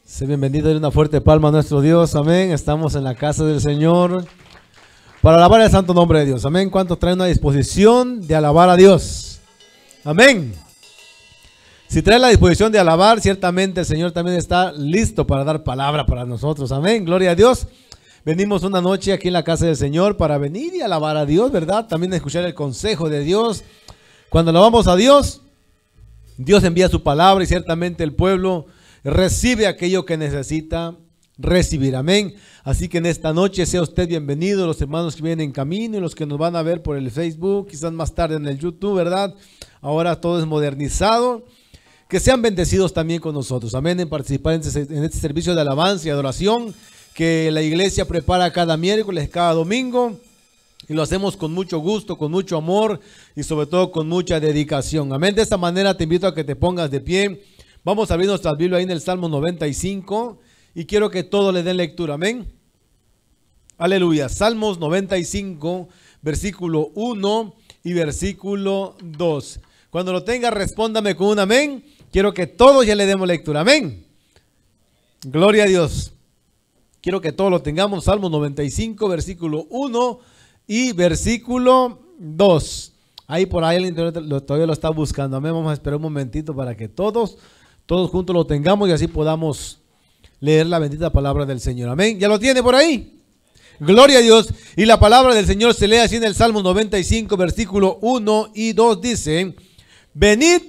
Sea bienvenido, denle una fuerte palma a nuestro Dios, amén. Estamos en la casa del Señor para alabar el santo nombre de Dios, amén. ¿Cuántos traen una disposición de alabar a Dios? Amén. Si trae la disposición de alabar, ciertamente el Señor también está listo para dar palabra para nosotros, amén. Gloria a Dios. Venimos una noche aquí en la casa del Señor para venir y alabar a Dios, ¿verdad? También escuchar el consejo de Dios. Cuando alabamos a Dios, Dios envía su palabra y ciertamente el pueblo recibe aquello que necesita recibir, amén. Así que en esta noche sea usted bienvenido, los hermanos que vienen en camino y los que nos van a ver por el Facebook, quizás más tarde en el YouTube, ¿verdad? Ahora todo es modernizado. Que sean bendecidos también con nosotros, amén, en participar en este servicio de alabanza y adoración que la iglesia prepara cada miércoles, cada domingo. Y lo hacemos con mucho gusto, con mucho amor y sobre todo con mucha dedicación, amén. De esta manera te invito a que te pongas de pie. Vamos a abrir nuestra Biblia ahí en el Salmo 95 y quiero que todos le den lectura, amén. Aleluya. Salmos 95, versículo 1 y versículo 2. Cuando lo tenga, respóndame con un amén. Quiero que todos ya le demos lectura, amén. Gloria a Dios. Quiero que todos lo tengamos. Salmos 95, versículo 1 y versículo 2. Ahí por ahí alguien todavía lo está buscando, amén. Vamos a esperar un momentito para que todos juntos lo tengamos y así podamos leer la bendita palabra del Señor. Amén. ¿Ya lo tiene por ahí? Gloria a Dios. Y la palabra del Señor se lee así en el Salmo 95, versículo 1 y 2. Dice: venid,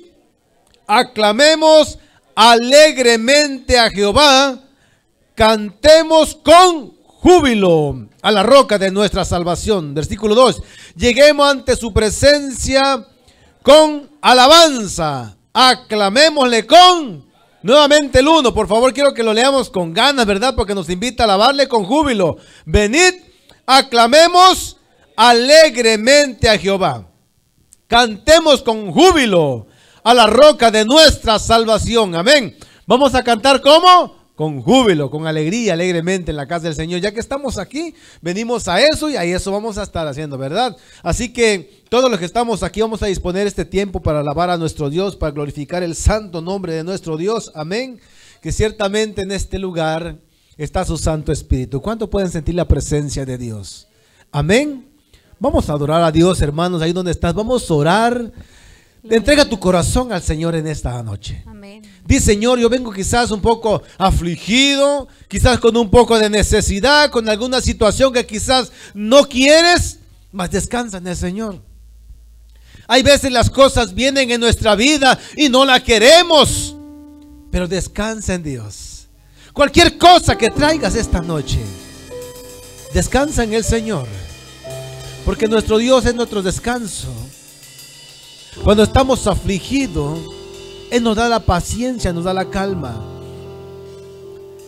aclamemos alegremente a Jehová, cantemos con júbilo a la roca de nuestra salvación. Versículo 2. Lleguemos ante su presencia con alabanza. Aclamémosle con, nuevamente el 1, por favor, quiero que lo leamos con ganas, ¿verdad? Porque nos invita a alabarle con júbilo. Venid, aclamemos alegremente a Jehová. Cantemos con júbilo a la roca de nuestra salvación. Amén. Vamos a cantar ¿cómo? Con júbilo, con alegría, alegremente en la casa del Señor. Ya que estamos aquí, venimos a eso y a eso vamos a estar haciendo, ¿verdad? Así que todos los que estamos aquí vamos a disponer este tiempo para alabar a nuestro Dios, para glorificar el santo nombre de nuestro Dios. Amén. Que ciertamente en este lugar está su Santo Espíritu. ¿Cuánto pueden sentir la presencia de Dios? Amén. Vamos a adorar a Dios, hermanos, ahí donde estás. Vamos a orar. Entrega tu corazón al Señor en esta noche. Amén. Dice: Señor, yo vengo quizás un poco afligido, quizás con un poco de necesidad, con alguna situación que quizás no quieres, mas descansa en el Señor. Hay veces las cosas vienen en nuestra vida y no la queremos, pero descansa en Dios. Cualquier cosa que traigas esta noche, descansa en el Señor, porque nuestro Dios es nuestro descanso. Cuando estamos afligidos, Él nos da la paciencia, nos da la calma.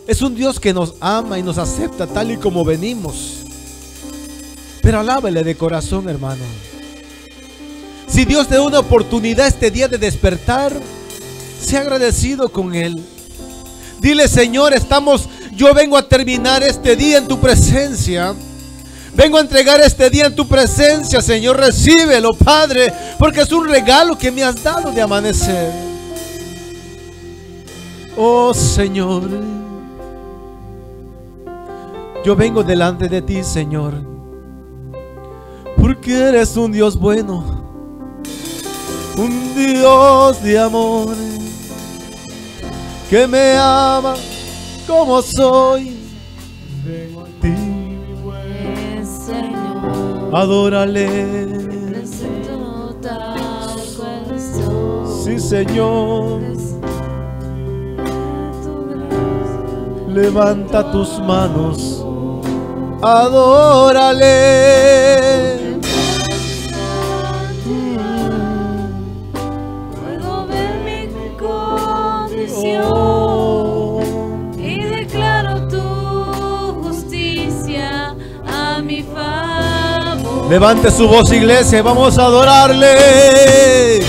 Es un Dios que nos ama y nos acepta tal y como venimos. Pero alábele de corazón, hermano. Si Dios te da una oportunidad este día de despertar, sea agradecido con Él. Dile: Señor, yo vengo a terminar este día en tu presencia. Vengo a entregar este día en tu presencia, Señor. Recíbelo, Padre, porque es un regalo que me has dado de amanecer. Oh, Señor, yo vengo delante de ti, Señor, porque eres un Dios bueno, un Dios de amor, que me ama como soy. Vengo a ti, adórale. Sí, Señor. Levanta tus manos, adórale. Puedo ver mi condición y declaro tu justicia a mi favor. Levante su voz, iglesia, vamos a adorarle.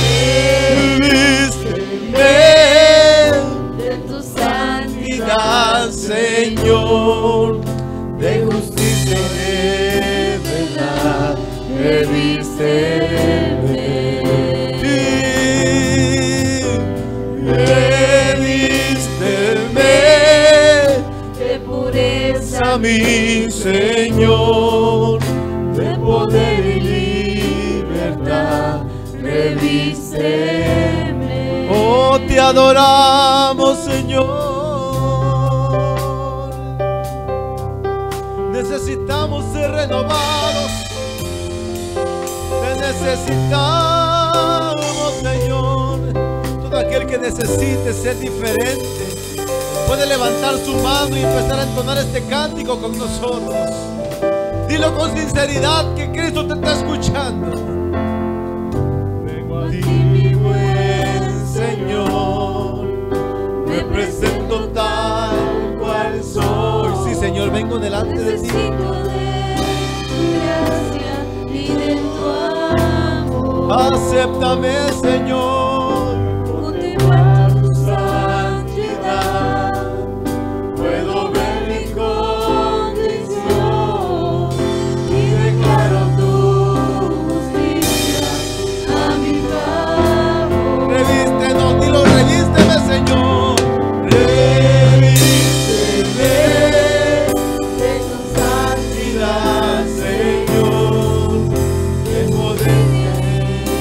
De tu santidad, Señor, de justicia y de verdad, me diste a mí, Señor, de poder y libertad. Revísteme. Oh, te adoramos, Señor. Necesitamos ser renovados. Te necesitamos, Señor. Todo aquel que necesite ser diferente puede levantar su mano y empezar a entonar este cántico con nosotros. Dilo con sinceridad que Cristo te está escuchando. Vengo a ti, mi buen Señor, me presento tal cual soy. Sí, Señor, vengo delante de ti. Necesito de tu gracia y de tu amor. Acéptame, Señor, Contigo en tu santidad puedo ver mi condición y declaro tu justicia a mi favor. revístenos, dilo, revísteme, Señor. Revísteme De tu santidad, Señor, de poder.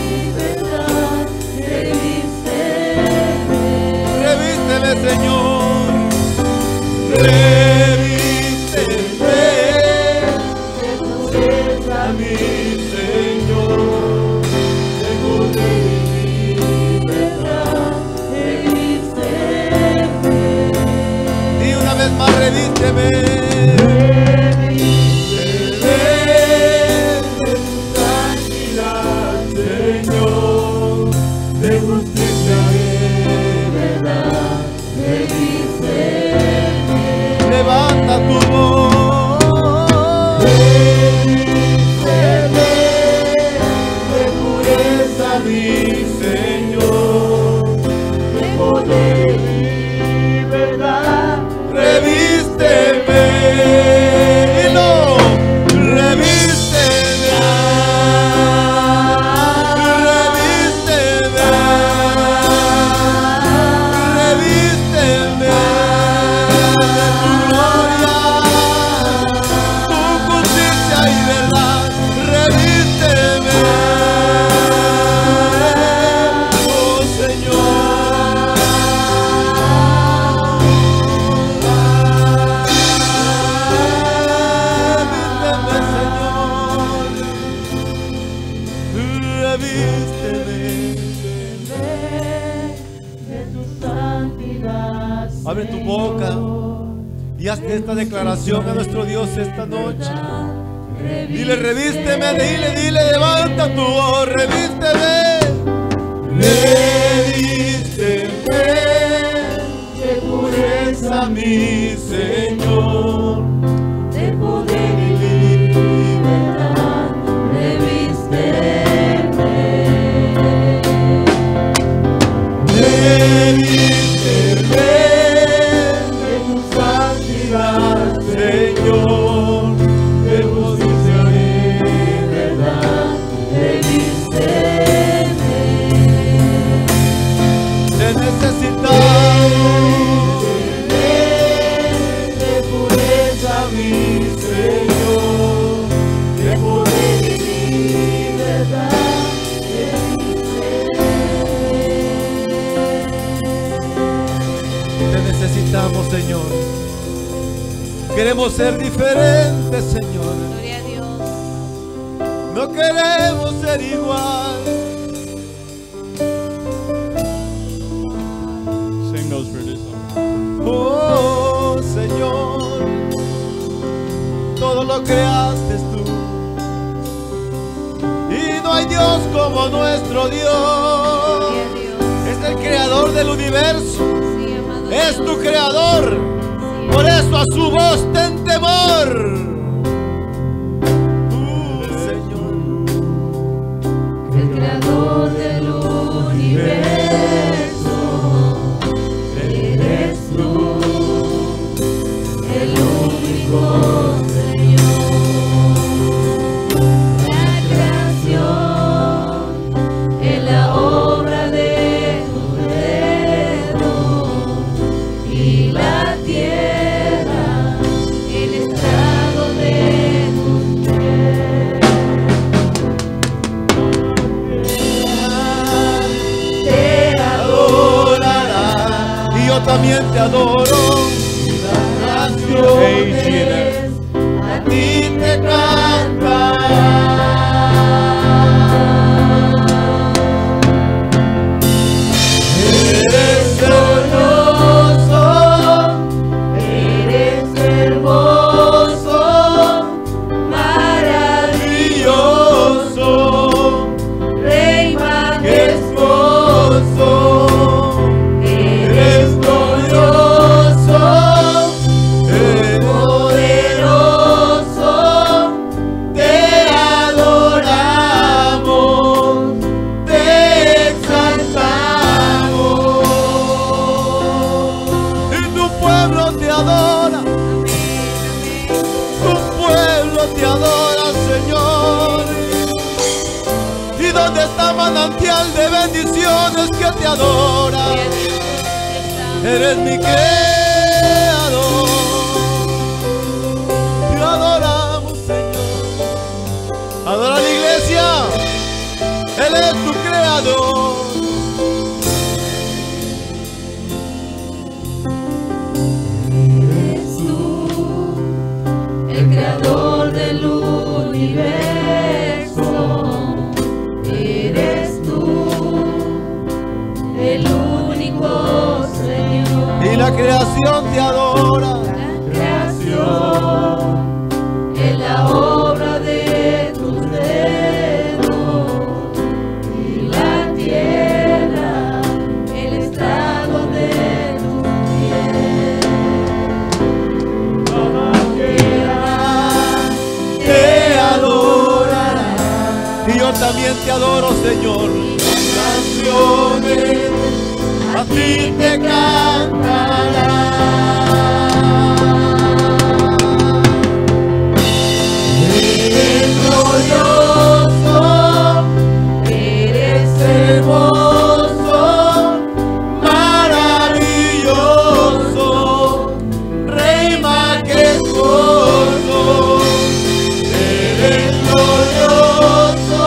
libertad, revísteme. Revísteme, Señor. Revísteme De tu a mí, Señor, de poder y libertad, revísteme. y una vez más, revísteme. Revísteme de tu santidad, Señor, de justicia y verdad. Levanta tu voz. Revísteme de pureza, mi Señor, de poder y verdad. Revísteme, dilo, revísteme, revísteme, revísteme de tu gloria, tu justicia y verdad. Revísteme, oh Señor. Revísteme, De tu santidad, abre tu boca y hazte esta declaración a nuestro Dios esta noche. Dile, revísteme, dile, levanta tu voz, revísteme. Revísteme de pureza, mi Señor, de poder y libertad, revísteme. revísteme de tu santidad, Señor, de justicia y verdad. Revísteme. Te necesitamos. De pureza, Mi Señor, de poder y libertad, te necesitamos, Señor. Queremos ser diferentes, Señor. Gloria a Dios. No queremos ser igual. Sing those for this song. Oh, Señor, todo lo creaste tú. Y no hay Dios como nuestro Dios. Gloria a Dios. Es el creador del universo. Sí, amado Es Dios. tu creador. Por eso a su voz ten temor. Señor, El creador del universo, eres tú, el único Señor. La creación es la obra de tu dedo y la tierra, Él está también te adoro. Las naciones a ti te cantan. Eres glorioso, eres hermoso, maravilloso, Rey majestuoso. Eres glorioso, poderoso, te adoramos, te exaltamos. y tu pueblo te adora. Tu pueblo te adora, Señor. ¿Y dónde está manantial de bendiciones que te adora? Eres mi creador. Te adoramos, Señor. Adora a la iglesia. Él es tu creador. Eres tú, el creador del universo. Eres tú, el único Señor. Y la creación te adora. La creación es la obra de tus dedos, y la tierra el estrado de tus pies. Toda tierra te adorará. Y yo también te adoro, Señor. Las naciones a ti te cantarán. Eres glorioso, eres hermoso, Maravilloso, Rey majestuoso. Eres glorioso,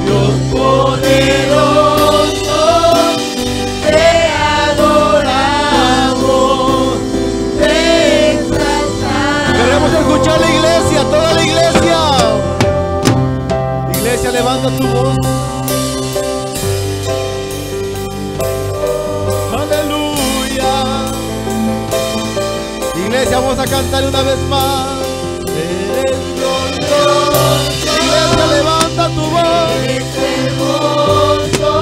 Dios poderoso. te adoramos, te exaltamos. Queremos escuchar la iglesia, toda la iglesia. Iglesia, levanta tu voz. Aleluya. Iglesia, vamos a cantar una vez más. Eres glorioso. Iglesia, levanta tu voz. Eres hermoso,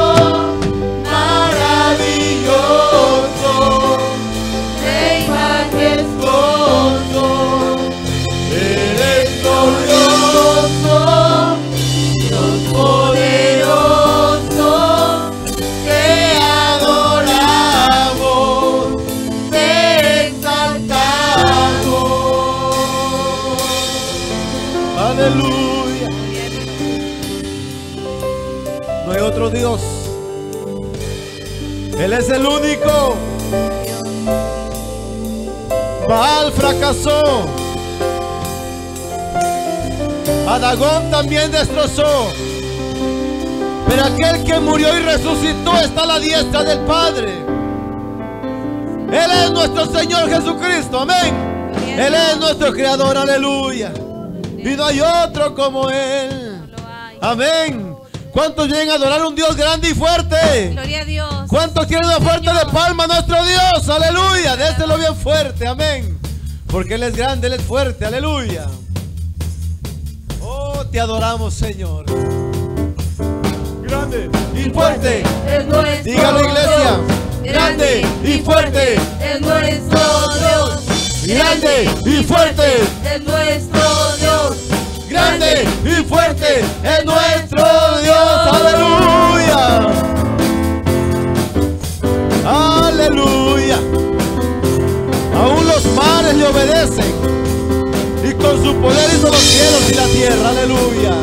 Maravilloso, Rey majestuoso. eres glorioso, Dios poderoso, te adoramos, te exaltamos. aleluya. No hay otro Dios. Él es el único. Baal fracasó. A Dagón también destrozó. Pero aquel que murió y resucitó está a la diestra del Padre. Él es nuestro Señor Jesucristo, amén. Él es nuestro Creador, aleluya. Y no hay otro como Él, amén. ¿Cuántos vienen a adorar a un Dios grande y fuerte? Gloria a Dios. ¿Cuántos quieren una fuerte de palma a nuestro Dios? Aleluya, déselo bien fuerte, amén. Porque Él es grande, Él es fuerte, aleluya. Oh, te adoramos, Señor. Grande y fuerte. Es nuestro Dígalo, iglesia. Dios. Grande y fuerte. Es nuestro Dios. Grande y fuerte. Es nuestro Dios. Grande y fuerte es nuestro Dios, aleluya. Aleluya. Aún los mares le obedecen y con su poder hizo los cielos y la tierra, aleluya.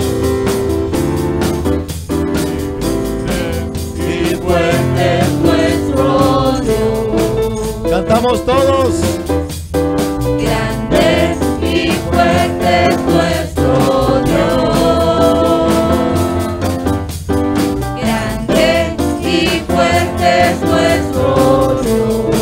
Y fuerte es nuestro Dios. Cantamos todos. Grande y fuerte es nuestro Dios. Grande y fuerte es nuestro Dios.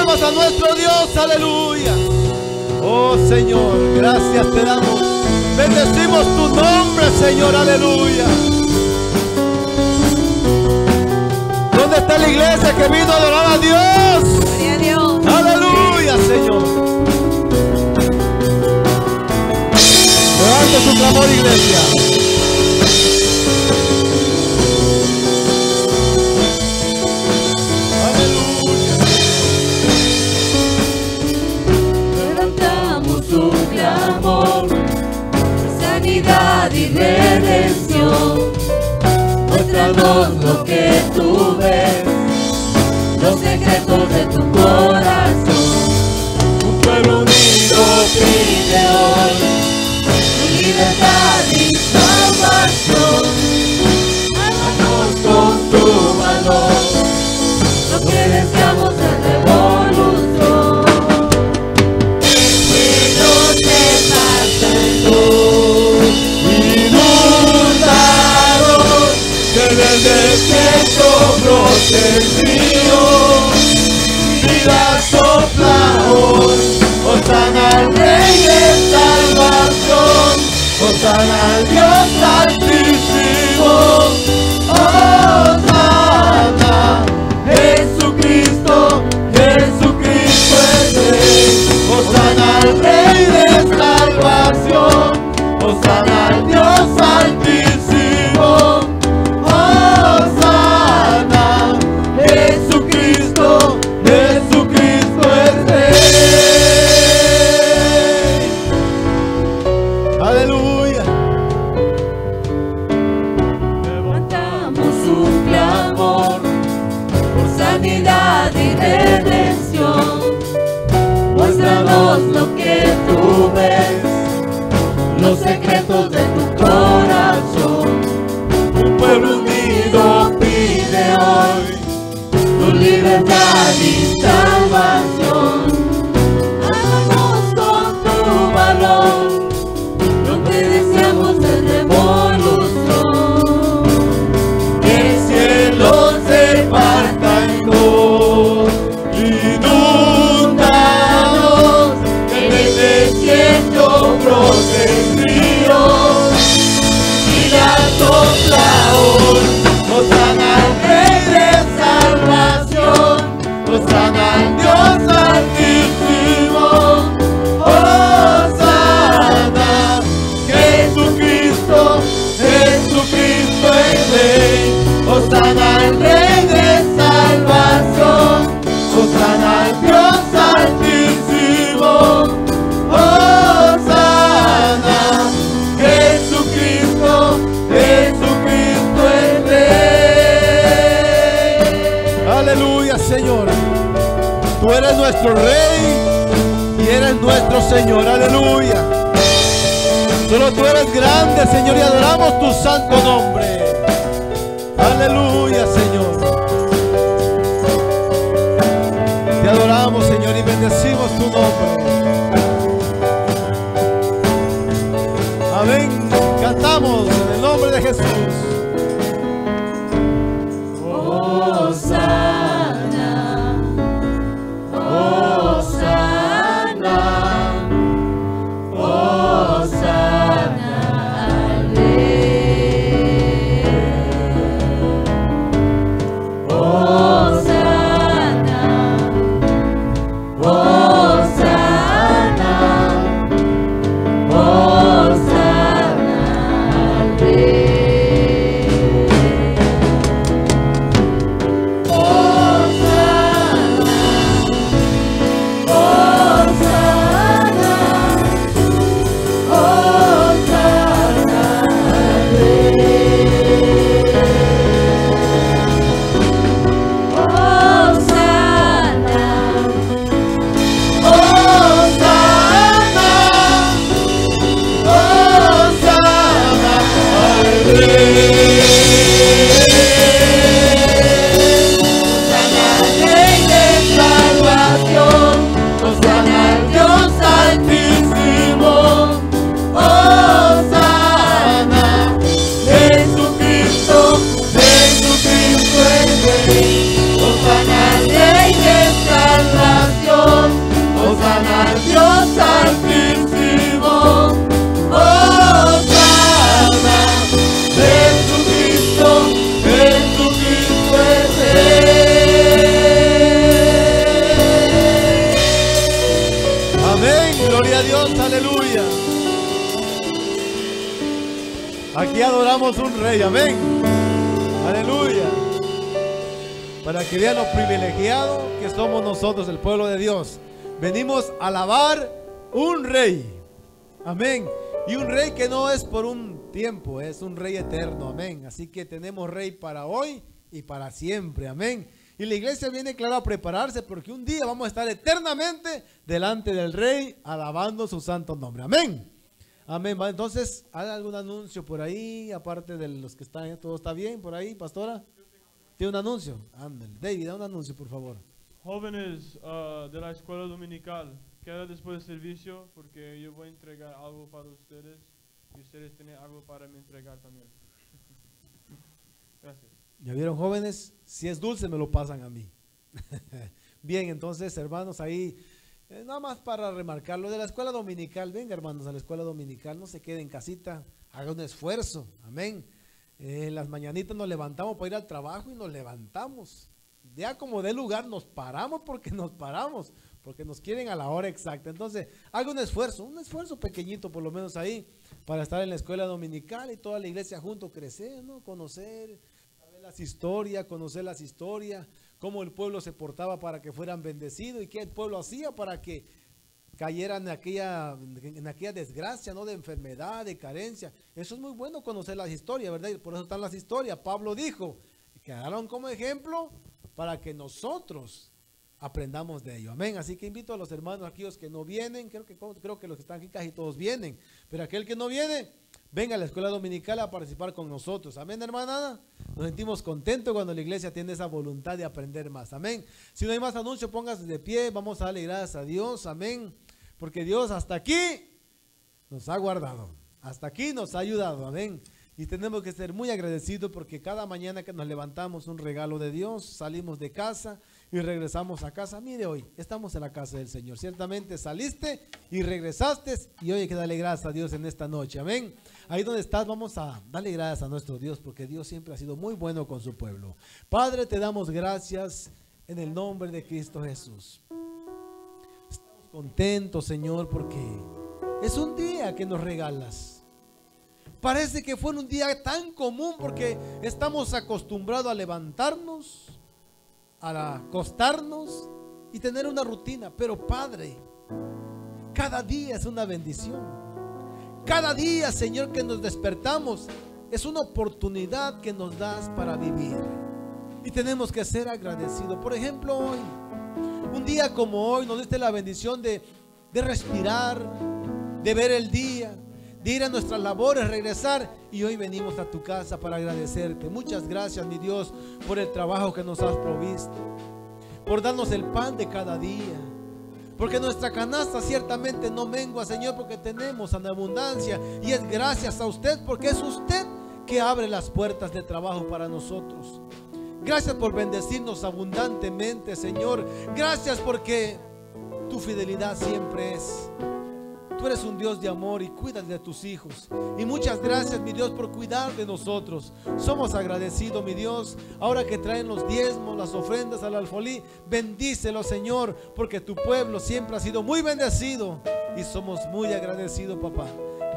alamas a nuestro Dios, aleluya. Oh Señor, gracias te damos. Bendecimos tu nombre, Señor, aleluya. ¿Dónde está la iglesia que vino a adorar a Dios? Gloria a Dios. Aleluya, Señor. Levante su clamor, iglesia. Levantamos un clamor, sanidad y redención. Muéstranos lo que tú ves, los secretos de tu corazón. Un pueblo unido pide hoy tu libertad y salvación. Háganos con tu valor lo que deseamos en revolución. En el desierto brote el río, vida sopla hoy. Hosana al Rey de salvación, hosana al Dios altísimo. Hosana, Jesucristo, Jesucristo es Rey. Hosana al Rey de salvación, hosana al Dios altísimo. Jesucristo, Jesucristo es Rey. Aleluya. Levantamos un clamor por sanidad y redención. Muéstranos lo que tú ves, los secretos de tu corazón. Un pueblo unido pide hoy Tu libertad y salvación. Háganos con tu valor lo que deseamos en revolución. que el cielo se parta en dos, inúndanos, que en el desierto brote el río, vida sopla hoy. Hosana al Rey de salvación, hosana al Dios altísimo. Hosana, Jesucristo, Jesucristo es Rey. Hosana al Rey de salvación, hosana al Dios altísimo. Hosana, Jesucristo, Jesucristo es Rey. Aleluya, Señor. Tú eres nuestro Rey y eres nuestro Señor. Aleluya. Solo tú eres grande, Señor, y adoramos tu santo nombre. Aleluya, Señor. Te adoramos, Señor, y bendecimos tu nombre. Amén. Cantamos en el nombre de Jesús. Hosana, Hosana, Hosana al Rey. Hosana, Hosana, Hosana al Rey. Hosana, Amén, gloria a Dios, aleluya. Aquí adoramos un rey, amén. Aleluya. Para que vean lo privilegiado que somos nosotros, el pueblo de Dios. Venimos a alabar un rey. Amén. Y un rey que no es por un tiempo, es un rey eterno. Amén. Así que tenemos rey para hoy y para siempre. Amén. Y la iglesia viene, claro, a prepararse porque un día vamos a estar eternamente delante del rey alabando su santo nombre. Amén. Amén. Entonces, ¿hay algún anuncio por ahí? Aparte de los que están, ¿todo está bien por ahí, pastora? ¿Tiene un anuncio? Ándale. David, da un anuncio, por favor. Jóvenes de la escuela dominical, queda después del servicio porque yo voy a entregar algo para ustedes y ustedes tienen algo para me entregar también. Gracias. ¿Ya vieron, jóvenes? Si es dulce me lo pasan a mí. Bien, entonces, hermanos, ahí nada más para remarcar lo de la escuela dominical. Venga, hermanos, a la escuela dominical, no se quede en casita, haga un esfuerzo. Amén. En las mañanitas nos levantamos para ir al trabajo y nos levantamos. Ya como de lugar nos paramos porque nos quieren a la hora exacta. Entonces, haga un esfuerzo pequeñito por lo menos ahí, para estar en la escuela dominical y toda la iglesia junto crecer, ¿no? Conocer conocer las historias, cómo el pueblo se portaba para que fueran bendecidos y qué el pueblo hacía para que cayeran en aquella desgracia, ¿no? De enfermedad, de carencia. Eso es muy bueno, conocer las historias, ¿verdad? Y por eso están las historias. Pablo dijo, quedaron como ejemplo para que nosotros aprendamos de ello. Amén. Así que invito a los hermanos, aquellos que no vienen, creo que los que están aquí casi todos vienen, pero aquel que no viene, venga a la escuela dominical a participar con nosotros. Amén, hermana. Nos sentimos contentos cuando la iglesia tiene esa voluntad de aprender más. Amén. Si no hay más anuncios, póngase de pie. Vamos a darle gracias a Dios. Amén. Porque Dios hasta aquí nos ha guardado. Hasta aquí nos ha ayudado. Amén. Y tenemos que ser muy agradecidos porque cada mañana que nos levantamos un regalo de Dios, salimos de casa y regresamos a casa. Mire, hoy estamos en la casa del Señor. Ciertamente saliste y regresaste y hoy hay que darle gracias a Dios en esta noche. Amén. Ahí donde estás, vamos a darle gracias a nuestro Dios porque Dios siempre ha sido muy bueno con su pueblo. Padre, te damos gracias en el nombre de Cristo Jesús. Estamos contentos, Señor, porque es un día que nos regalas. Parece que fue un día tan común porque estamos acostumbrados a levantarnos, a acostarnos y tener una rutina. Pero Padre, cada día es una bendición. Cada día, Señor, que nos despertamos es una oportunidad que nos das para vivir. Y tenemos que ser agradecidos. Por ejemplo, hoy, un día como hoy, nos diste la bendición de respirar, de ver el día, de ir a nuestras labores, regresar, y hoy venimos a tu casa para agradecerte. Muchas gracias, mi Dios, por el trabajo que nos has provisto, por darnos el pan de cada día, porque nuestra canasta ciertamente no mengua, Señor, porque tenemos en abundancia, y es gracias a usted, porque es usted que abre las puertas de trabajo para nosotros. Gracias por bendecirnos abundantemente, Señor. Gracias porque tu fidelidad siempre es. Tú eres un Dios de amor y cuidas de tus hijos. Y muchas gracias, mi Dios, por cuidar de nosotros. Somos agradecidos, mi Dios. Ahora que traen los diezmos, las ofrendas al alfolí, bendícelo, Señor, porque tu pueblo siempre ha sido muy bendecido. Y somos muy agradecidos, papá.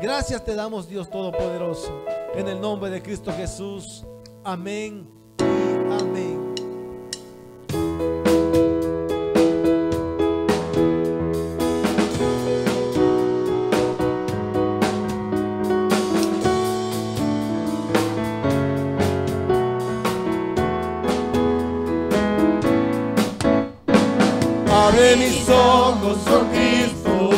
Gracias te damos, Dios Todopoderoso. En el nombre de Cristo Jesús. Amén y amén. Abre mis ojos, oh Cristo,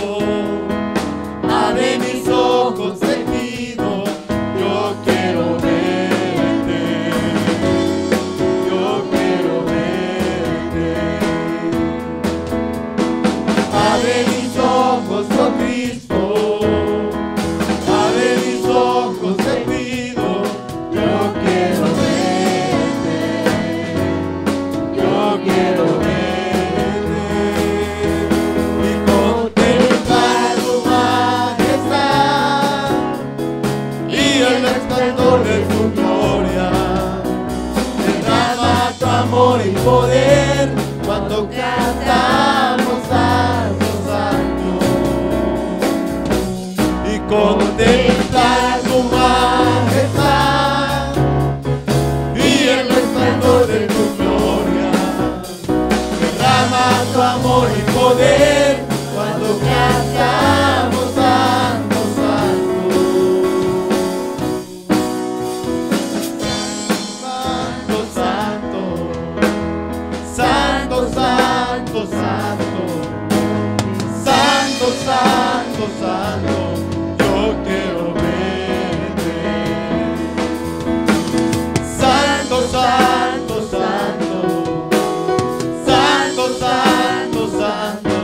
abre mis ojos, te pido, yo quiero verte, yo quiero verte. Abre mis ojos, oh Cristo, abre mis ojos, te pido, yo quiero verte, yo quiero verte. De tu gloria, derrama tu amor y poder cuando cantamos al gozar. amor y poder cuando cantamos santo, santo. Santo, santo, santo, santo, santo, santo, santo, santo, yo quiero verte. Santo, santo, santo, santo, santo, santo,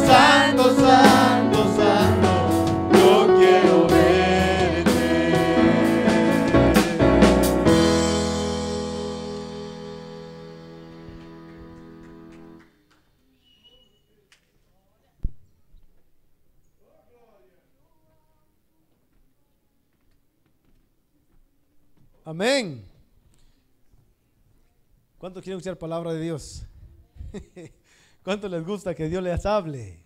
santo, santo, santo, yo quiero verte. Amén. ¿Cuántos quieren escuchar palabra de Dios? ¿Cuántos les gusta que Dios les hable?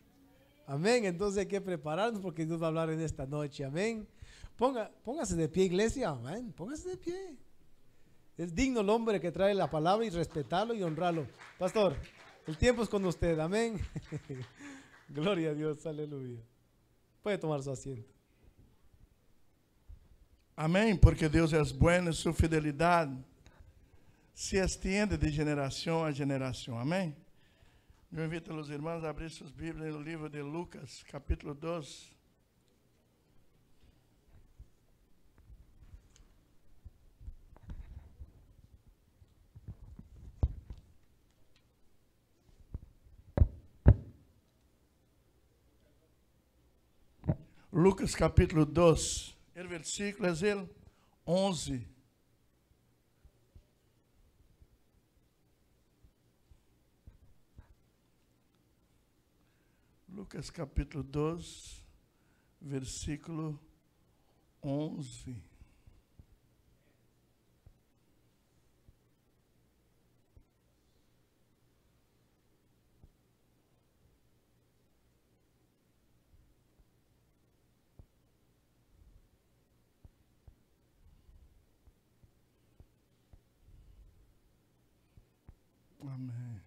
Amén. Entonces hay que prepararnos porque Dios va a hablar en esta noche. Amén. Póngase de pie, iglesia. Amén. Póngase de pie. Es digno el hombre que trae la palabra y respetarlo y honrarlo. Pastor, el tiempo es con usted. Amén. Gloria a Dios. Aleluya. Puede tomar su asiento. Amém? Porque Deus é bueno e sua fidelidade se estende de geração a geração. Amém? Eu invito os irmãos a abrir suas Bíblias no livro de Lucas, capítulo 12. Lucas capítulo 12, o versículo é o 11. Lucas capítulo 12, versículo 11. Amém.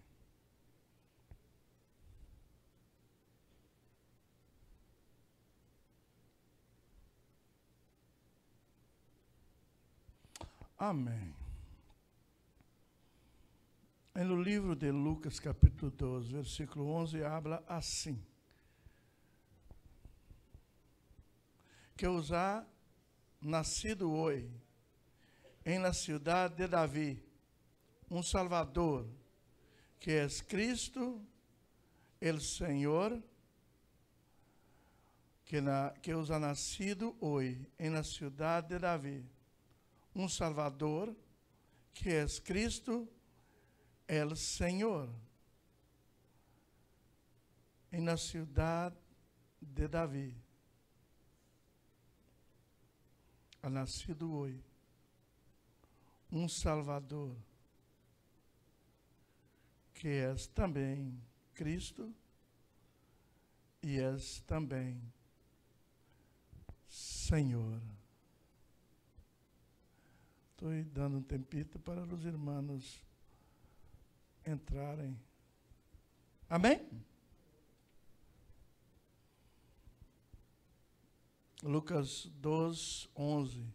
Amém. No livro de Lucas, capítulo 12, versículo 11, habla assim: que os ha nascido hoje, em la cidade de Davi, Salvador, que é Cristo, el Senhor, que os ha nascido hoje, em la cidade de Davi, Salvador, que é Cristo, el Senhor, em la cidade de Davi, ha nascido hoje, Salvador, que és também Cristo e és também Senhor. Estou dando um tempito para os irmãos entrarem. Amém? Lucas 12, 11.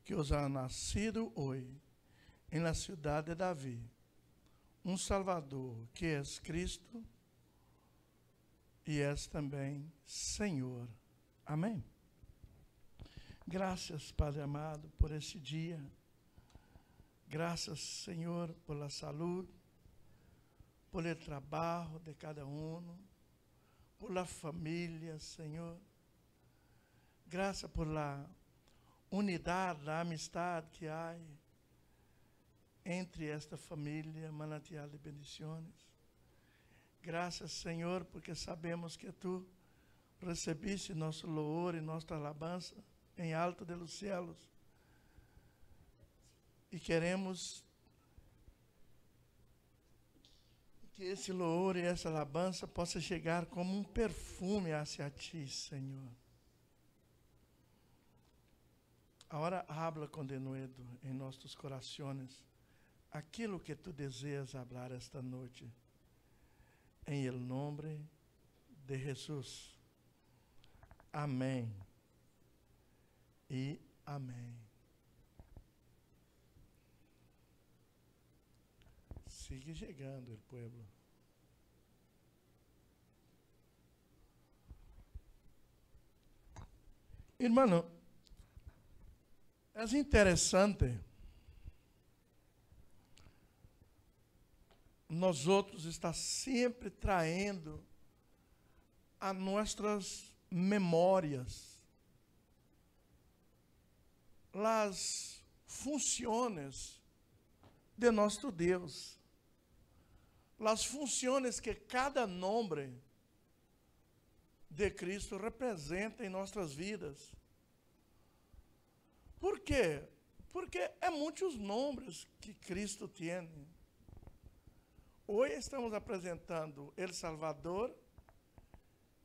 Que os ha nascido hoje, em la cidade de Davi, Salvador, que é Cristo e és também Senhor. Amém? Graças, Padre amado, por este dia. Graças, Senhor, por la saúde, por el trabalho de cada um, por la família, Senhor. Graças por la unidade, la amistade que há entre esta família, Manancial de Bendições. Graças, Senhor, porque sabemos que Tu recebiste nosso louvor e nossa alabança em alto dos céus. E queremos que esse louvor e essa alabança possa chegar como um perfume hacia Ti, Senhor. Agora habla com denuedo em nossos corações aquilo que Tu desejas falar esta noite. em el nombre de Jesús. Amém e amém. Sigue chegando o povo. Irmão, é interessante nós outros estar sempre traindo a nossas memórias as funções de nosso Deus, as funções que cada nome de Cristo representa em nossas vidas. Por quê? Porque é muitos nomes que Cristo tem. Hoje estamos apresentando El Salvador,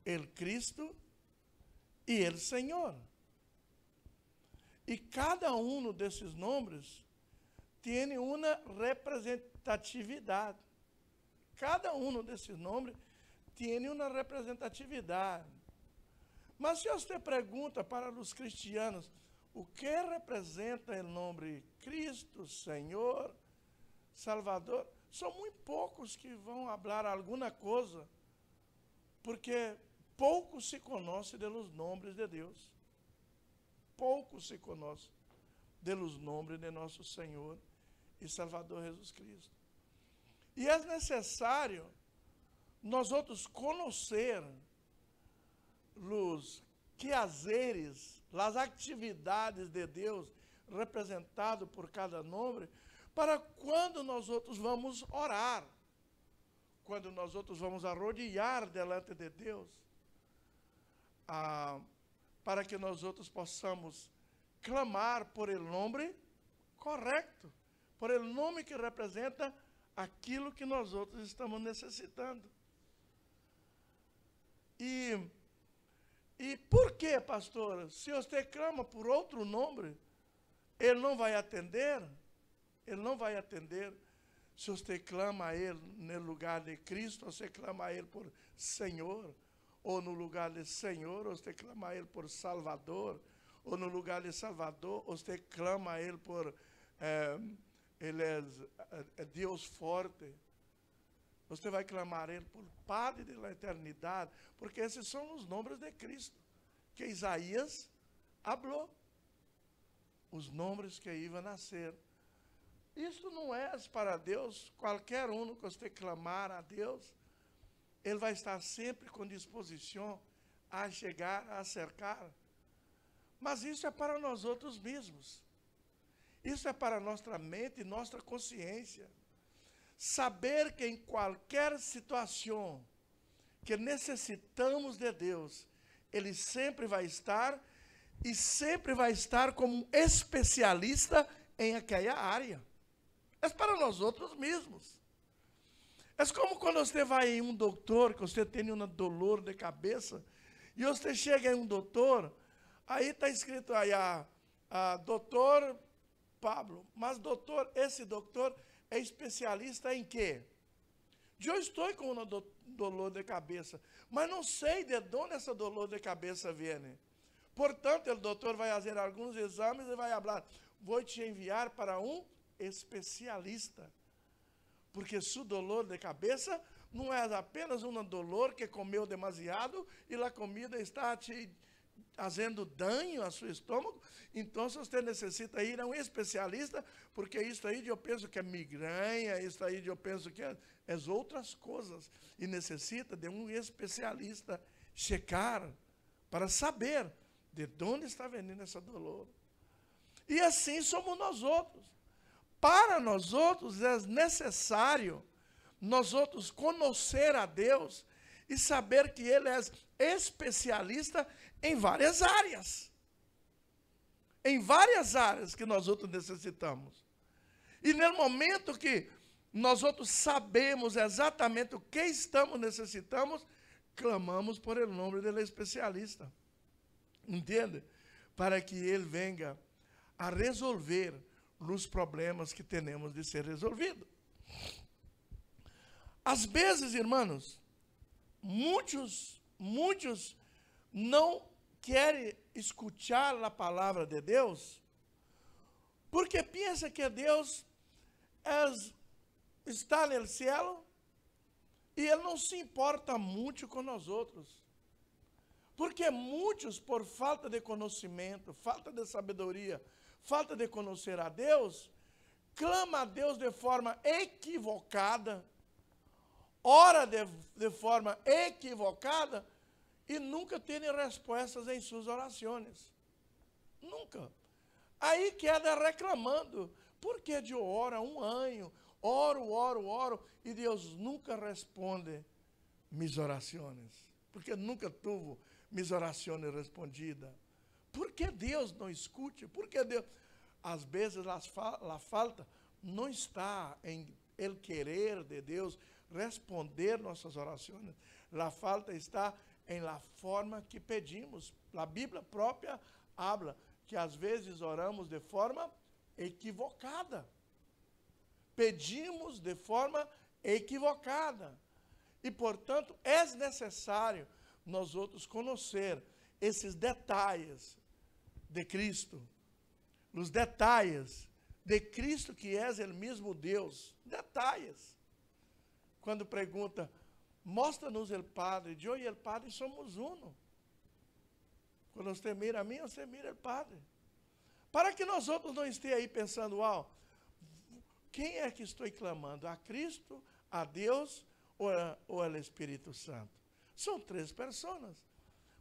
El Cristo e El Senhor. E cada um desses nomes tem uma representatividade. Cada um desses nomes tem uma representatividade. Mas se você pergunta para os cristianos o que representa o nome Cristo, Senhor, Salvador, são muito poucos que vão falar alguma coisa, porque pouco se conhece dos nomes de Deus. Pouco se conhece dos nomes de nosso Senhor e Salvador Jesus Cristo. E é necessário nós outros conhecer os quehazeres, as atividades de Deus representado por cada nome, para quando nós outros vamos orar, quando nós outros vamos arrodilhar delante de Deus, para que nós outros possamos clamar por el nome correto, por el nome que representa aquilo que nós outros estamos necessitando. E por que, pastora? Se você clama por outro nome, ele não vai atender? Ele não vai atender. Se você clama a ele no lugar de Cristo, você clama a ele por Senhor, ou no lugar de Senhor, você clama a ele por Salvador, ou no lugar de Salvador, você clama a ele por ele é Deus forte. Você vai clamar a ele por Padre da eternidade, porque esses são os nomes de Cristo que Isaías falou, os nomes que iam nascer. Isso não é para Deus. Qualquer um que você clamar a Deus, ele vai estar sempre com disposição a chegar, a cercar. Mas isso é para nós outros mesmos. Isso é para nossa mente e nossa consciência. Saber que em qualquer situação que necessitamos de Deus, Ele sempre vai estar, e sempre vai estar como um especialista em aquela área. É para nós outros mesmos. É como quando você vai em um doutor, que você tem um dolor de cabeça, e você chega em um doutor, aí está escrito aí, doutor Pablo, mas doutor, esse doutor é especialista em quê? Eu estou com um dolor de cabeça, mas não sei de onde essa dolor de cabeça vem. Portanto, o doutor vai fazer alguns exames e vai falar, vou te enviar para um especialista, porque seu dolor de cabeça não é apenas um dolor que comeu demasiado e a comida está te fazendo dano ao seu estômago, então você necessita ir a um especialista, porque isso aí eu penso que é migraña, isso aí eu penso que é outras coisas, e necessita de um especialista checar para saber de onde está vindo essa dolor. E assim somos nós outros. Para nós outros é necessário nós outros conhecer a Deus e saber que Ele é especialista em várias áreas. Em várias áreas que nós outros necessitamos. E no momento que nós outros sabemos exatamente o que estamos necessitamos, clamamos por el nome dele especialista. Entende? Para que Ele venha a resolver os problemas que temos de ser resolvidos. Às vezes, irmãos, muitos não querem escutar a palavra de Deus porque pensa que Deus está no céu e Ele não se importa muito com nós outros. Porque muitos, por falta de conhecimento, falta de sabedoria, falta de conhecer a Deus, clama a Deus de forma equivocada, ora de forma equivocada e nunca tem respostas em suas orações. Nunca. Aí queda reclamando. Por que eu oro um ano, oro, e Deus nunca responde minhas orações? Porque nunca tuvo minhas orações respondidas. Por que Deus não escute? Por que Deus... Às vezes a falta não está em Ele querer de Deus responder nossas orações. A falta está em la forma que pedimos. A Bíblia própria habla que às vezes oramos de forma equivocada. Pedimos de forma equivocada. E, portanto, é necessário nós outros conhecer esses detalhes de Cristo. Os detalhes de Cristo que é o mesmo Deus. Detalhes. Quando pergunta, mostra-nos o Padre. Eu e o Padre somos uno. Quando você mira a mim, você mira o Padre. Para que nós outros não estejamos aí pensando, quem é que estou clamando? A Cristo, a Deus ou ao Espírito Santo? São três pessoas,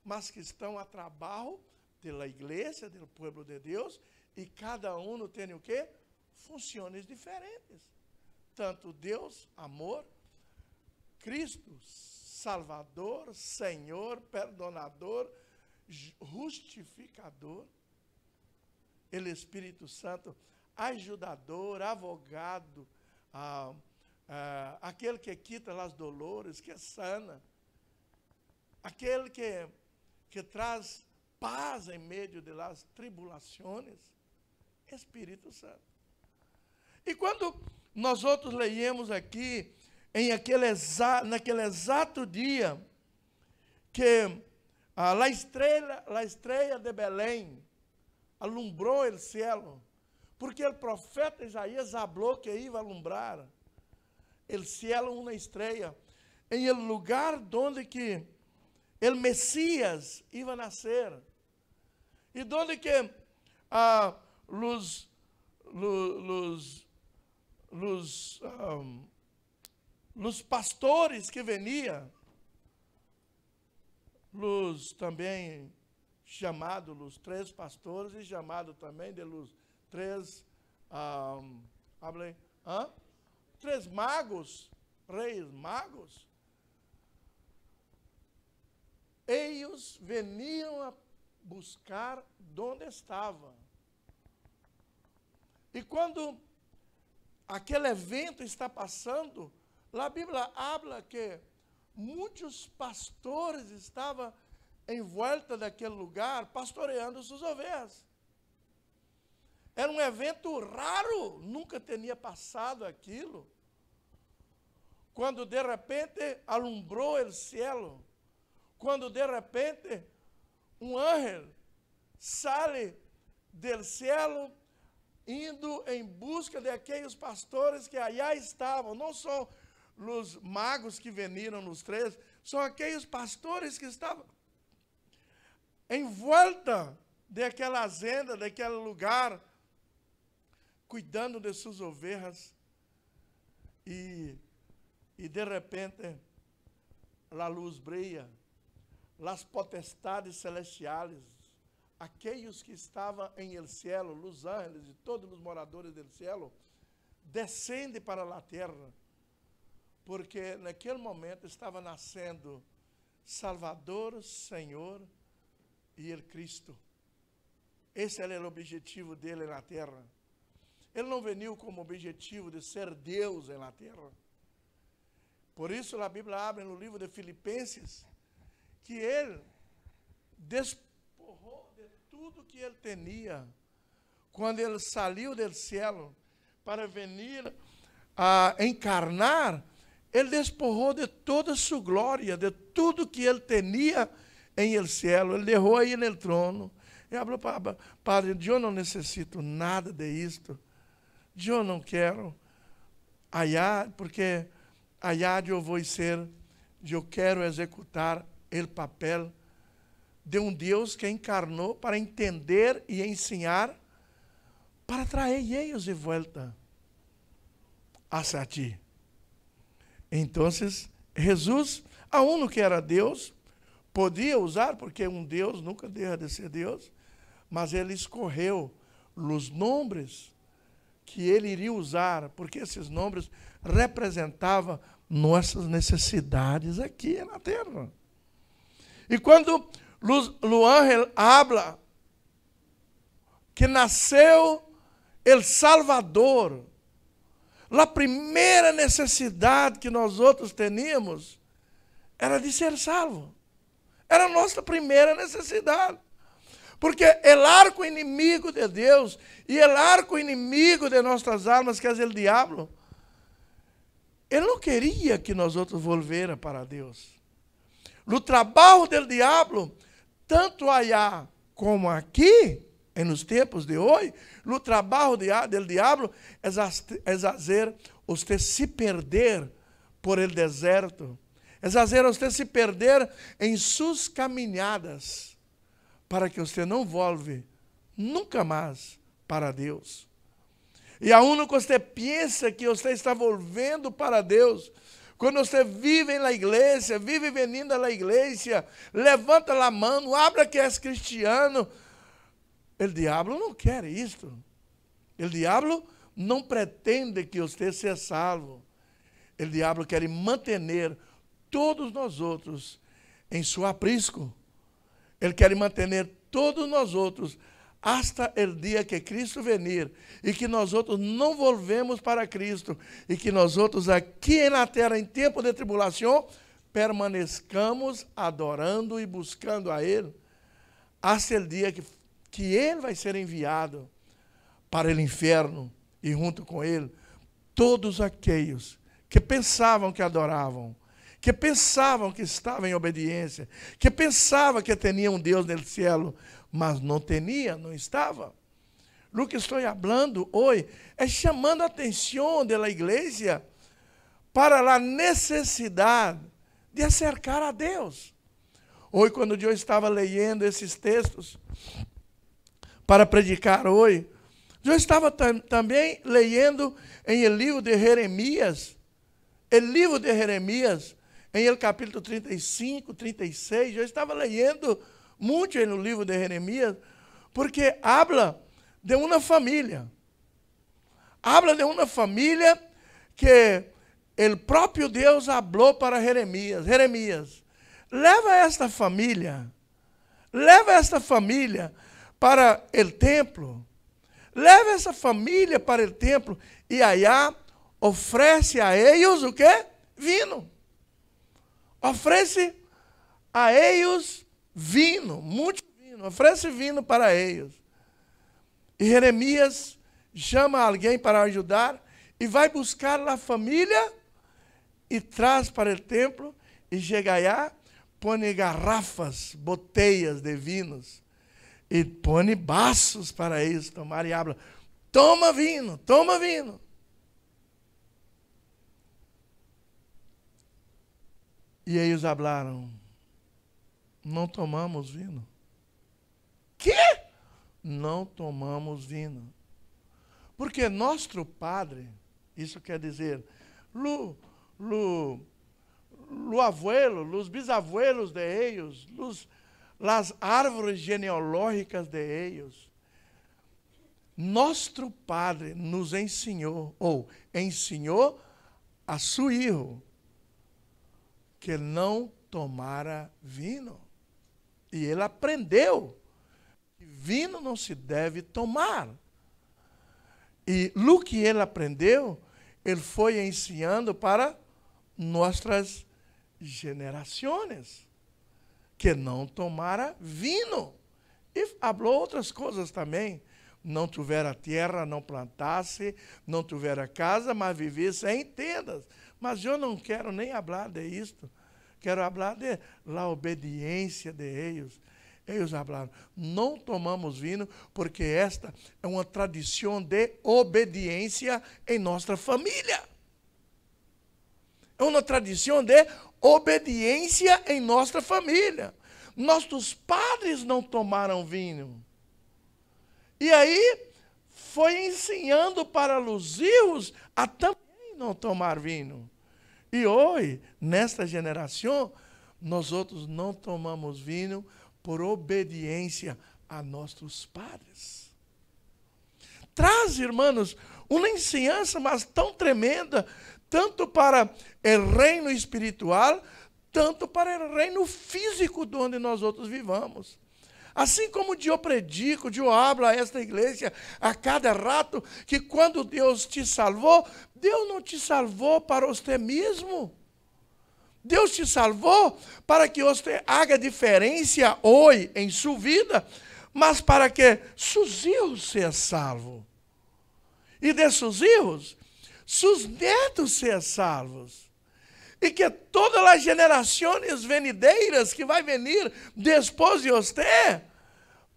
mas que estão a trabalho da igreja, do povo de Deus, e cada um tem o quê? Funções diferentes. Tanto Deus, amor, Cristo, Salvador, Senhor, perdonador, justificador, o Espírito Santo, ajudador, advogado, aquele que quita as dolores, que sana, aquele que traz paz em meio das tribulações, Espírito Santo. E quando nós outros leímos aqui, naquele exato dia, que a estrela de Belém alumbrou o céu, porque o profeta Isaías falou que ia alumbrar o céu uma estrela, em el lugar onde que o Messias ia nascer, e onde que os pastores que veniam, também chamados, os três pastores, e chamado também de los três, três magos, reis magos, eles veniam a buscar onde estava. E quando aquele evento está passando, a Bíblia habla que muitos pastores estavam em volta daquele lugar, pastoreando suas ovelhas. Era um evento raro, nunca tinha passado aquilo. Quando de repente alumbrou o céu, quando de repente um anjo sai do céu, indo em busca de aqueles pastores que allá estavam, não só os magos que veniram nos três, são aqueles pastores que estavam em volta daquela fazenda, daquele lugar, cuidando de suas ovelhas, e de repente a luz brilha, as potestades celestiais, aqueles que estavam em el cielo, os ángeles e todos os moradores del cielo, descendem para a terra, porque naquele momento estava nascendo Salvador, Senhor e el Cristo. Esse era o objetivo dele na terra. Ele não veio como objetivo de ser Deus na terra. Por isso a Bíblia abre no livro de Filipenses que ele despojou de tudo que ele tinha quando ele saiu do céu para vir a encarnar Ele despojou de toda sua glória, de tudo que ele tinha em el cielo. Ele deixou aí no trono. E falou: Padre, eu não necessito nada de isto. Eu não quero allá, porque allá eu vou ser, eu quero executar o papel de um Deus que encarnou para entender e ensinar, para trazer eles de volta hacia ti. Então, Jesus, a uno que era Deus, podia usar, porque um Deus nunca deixa de ser Deus, mas ele escolheu os nomes que ele iria usar, porque esses nomes representavam nossas necessidades aqui na terra. E quando o ángel habla que nasceu el Salvador, a primeira necessidade que nós outros teníamos era de ser salvo. Era a nossa primeira necessidade. Porque o arco inimigo de Deus e o arco inimigo de nossas almas, que é o diabo, ele não queria que nós outros volvera para Deus. O trabalho do diabo, tanto allá como aqui, nos tempos de hoje, o trabalho do diabo é fazer você se perder por el deserto, é fazer você se perder em suas caminhadas, para que você não volte nunca mais para Deus. E a único que você pensa que você está volvendo para Deus, quando você vive na igreja, vive venindo à igreja, levanta a mão, habla que és cristiano. O diabo não quer isto. O diabo não pretende que você seja salvo. O diabo quer manter todos nós outros em seu aprisco. Ele quer manter todos nós outros hasta o dia que Cristo venir e que nós outros não volvemos para Cristo e que nós outros aqui na terra, em tempo de tribulação, permanezcamos adorando e buscando a Ele hasta o dia que Ele vai ser enviado para o inferno e junto com Ele todos aqueles que pensavam que adoravam, que pensavam que estavam em obediência, que pensavam que tinham um Deus no céu, mas não tinha, não estava. O que estou falando hoje é chamando a atenção da igreja para a necessidade de acercar a Deus. Hoje, quando eu estava lendo esses textos para predicar hoje, eu estava também lendo em o livro de Jeremias, em el capítulo 35, 36, eu estava lendo muito no livro de Jeremias, porque habla de uma família. Habla de uma família que o próprio Deus falou para Jeremias. Jeremias, leva esta família para o templo. Leva essa família para o templo e allá oferece a eles o quê? Vinho. Oferece a eles vinho, muito vinho. Oferece vinho para eles. E Jeremias chama alguém para ajudar e vai buscar a família e traz para o templo e chega allá, põe garrafas, boteias de vinhos e põe baços para eles tomar e habla: toma vinho, toma vinho. E eles falaram: não tomamos vinho. Que? Não tomamos vinho. Porque nosso Padre, isso quer dizer, abuelo, os bisabuelos de eles, as árvores genealógicas de eles, nosso Padre nos ensinou, ou ensinou a seu filho, que não tomara vinho. E ele aprendeu que vinho não se deve tomar. E o que ele aprendeu, ele foi ensinando para nossas gerações, que não tomara vinho. E falou outras coisas também. Não tivera terra, não plantasse, não tivera casa, mas vivesse em tendas. Mas eu não quero nem falar de isto. Quero falar de la obediência de eles. Eles falaram, não tomamos vinho, porque esta é uma tradição de obediência em nossa família. É uma tradição de obediência em nossa família. Nossos padres não tomaram vinho. E aí, foi ensinando para os filhos a também não tomar vinho. E hoje, nesta geração, nós outros não tomamos vinho por obediência a nossos padres. Traz, irmãos, uma ensinança, mas tão tremenda, tanto para o reino espiritual, tanto para o reino físico de onde nós outros vivamos. Assim como eu predico, eu hablo a esta igreja a cada rato, que quando Deus te salvou, Deus não te salvou para você mesmo. Deus te salvou para que você haja diferença hoje em sua vida, mas para que seus filhos sejam salvos. E de seus filhos, seus netos sejam salvos. E que todas as gerações venideiras que vai venir depois de você,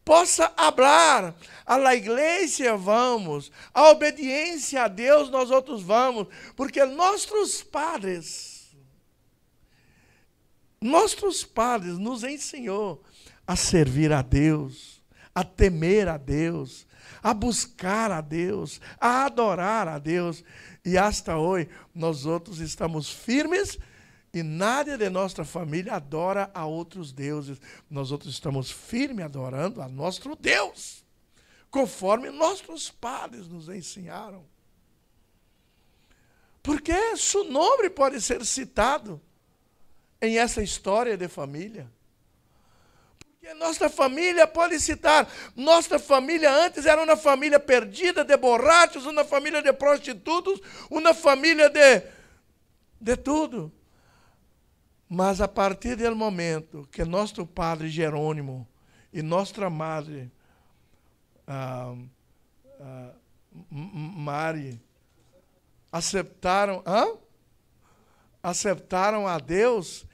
possa falar, a la igreja vamos, a obediência a Deus nós outros vamos, porque nossos padres nos ensinou a servir a Deus, a temer a Deus, a buscar a Deus, a adorar a Deus. E hasta hoje, nós outros estamos firmes e nada de nossa família adora a outros deuses. Nós outros estamos firmes adorando a nosso Deus, conforme nossos padres nos ensinaram. Porque seu nome pode ser citado em essa história de família. Porque nossa família pode citar, nossa família antes era uma família perdida de borrachos, uma família de prostitutos, uma família de tudo. Mas a partir do momento que nosso padre Jerônimo e nossa madre Mari aceitaram a Deus,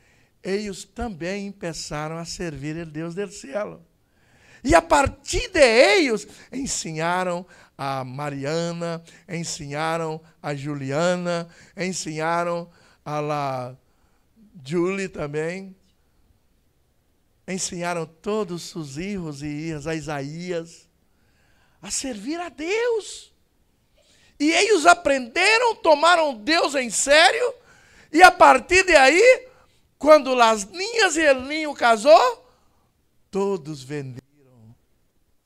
eles também começaram a servir o Deus do céu. E a partir de eles, ensinaram a Mariana, ensinaram a Juliana, ensinaram a la Julie também, ensinaram todos os seus filhos e filhas, a Isaías, a servir a Deus. E eles aprenderam, tomaram Deus em sério, e a partir de aí, quando as ninhas e o ninho casou, todos venderam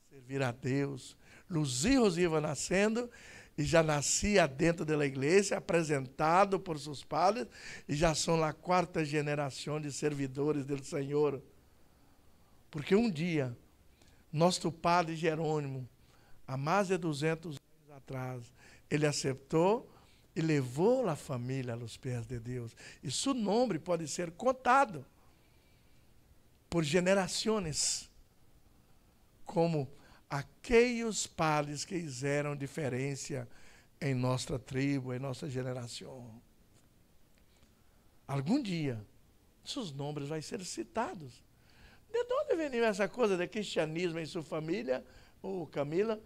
servir a Deus. Os filhos iam nascendo e já nascia dentro da igreja, apresentado por seus padres, e já são a quarta geração de servidores do Senhor. Porque um dia, nosso padre Jerônimo, há mais de 200 anos atrás, ele aceitou e levou a família aos pés de Deus. E seu nome pode ser contado por gerações, como aqueles padres que fizeram diferença em nossa tribo, em nossa geração. Algum dia, seus nomes vão ser citados. De onde vem essa coisa de cristianismo em sua família, ou Camila?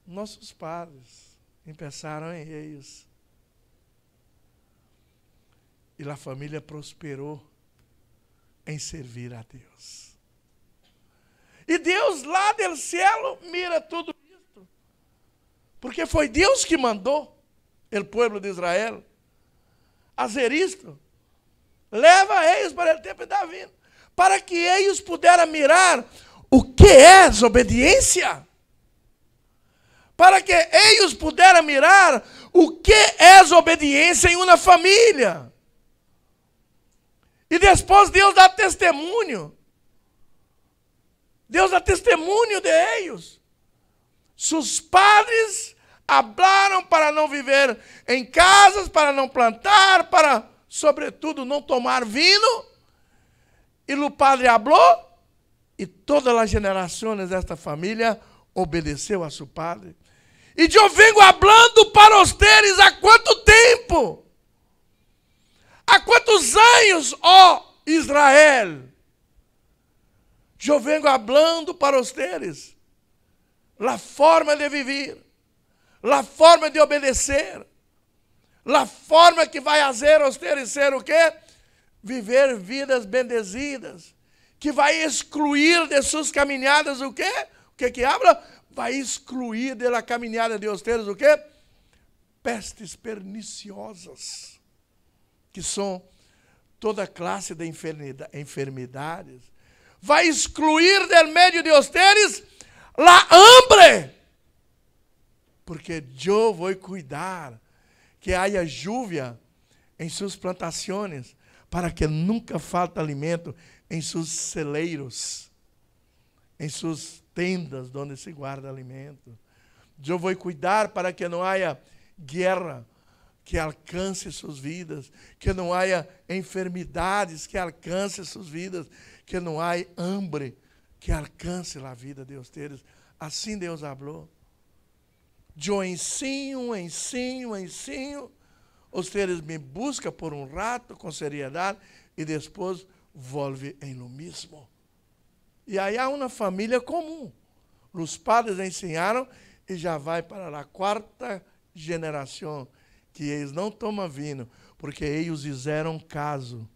Nossos padres começaram em eles. E a família prosperou em servir a Deus. E Deus lá do céu mira tudo isso. Porque foi Deus que mandou o povo de Israel a fazer isto. Leva eles para o tempo de Davi, para que eles pudessem mirar o que é obediência. Para que eles pudessem mirar o que é obediência em uma família. E depois Deus dá testemunho. Deus dá testemunho de eles. Seus padres falaram para não viver em casas, para não plantar, para, sobretudo, não tomar vinho. E o padre falou, e todas as gerações desta família obedeceu a seu padre. E eu venho hablando para vocês há quanto tempo? Há quantos anos, ó Israel? Eu venho hablando para vocês a forma de viver, a forma de obedecer, a forma que vai fazer vocês ser o quê? Viver vidas bendizidas, que vai excluir de suas caminhadas o quê? O que habla? Vai excluir da caminhada de vocês o quê? Pestes perniciosas, que são toda classe de enfermidades. Vai excluir del meio de vocês la hambre, porque eu vou cuidar que haja lluvia em suas plantações, para que nunca falte alimento em seus celeiros, em suas tendas onde se guarda alimento. Eu vou cuidar para que não haja guerra que alcance suas vidas, que não haja enfermidades que alcance suas vidas, que não haja hambre que alcance a vida de vocês. Assim Deus falou. Eu ensino, vocês me buscam por um rato com seriedade e depois volve em lo mesmo. E aí há uma família comum. Os padres ensinaram e já vai para a quarta geração, que eles não tomam vinho, porque eles fizeram caso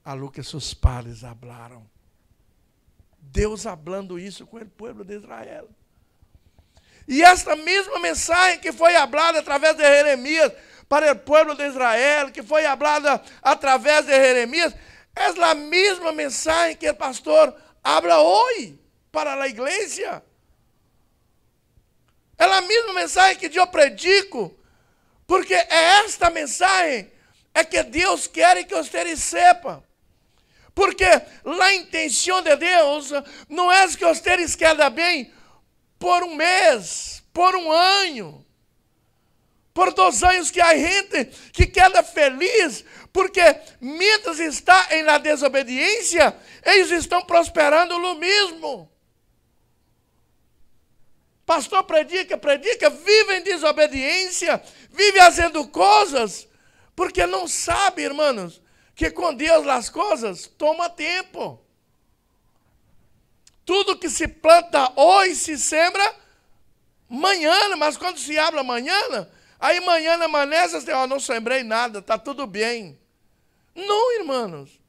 a lo que seus padres falaram. Deus falando isso com o povo de Israel. E esta mesma mensagem que foi falada através de Jeremias para o povo de Israel, que foi falada através de Jeremias, é a mesma mensagem que o pastor habla hoje para a igreja. É a mesma mensagem que eu predico, porque é esta mensagem que Deus quer que vocês sepam. Porque a intenção de Deus não é que vocês quedem bem por um mês, por um ano, por 2 anos, que há gente que queda feliz, porque mientras está em la desobediência, eles estão prosperando no mesmo. Pastor predica, vive em desobediência, vive fazendo coisas, porque não sabe, irmãos, que com Deus as coisas tomam tempo. Tudo que se planta hoje se sembra amanhã, mas quando se abre amanhã, aí amanhã amanhece, você não sembrei nada, está tudo bem. Não, irmãos.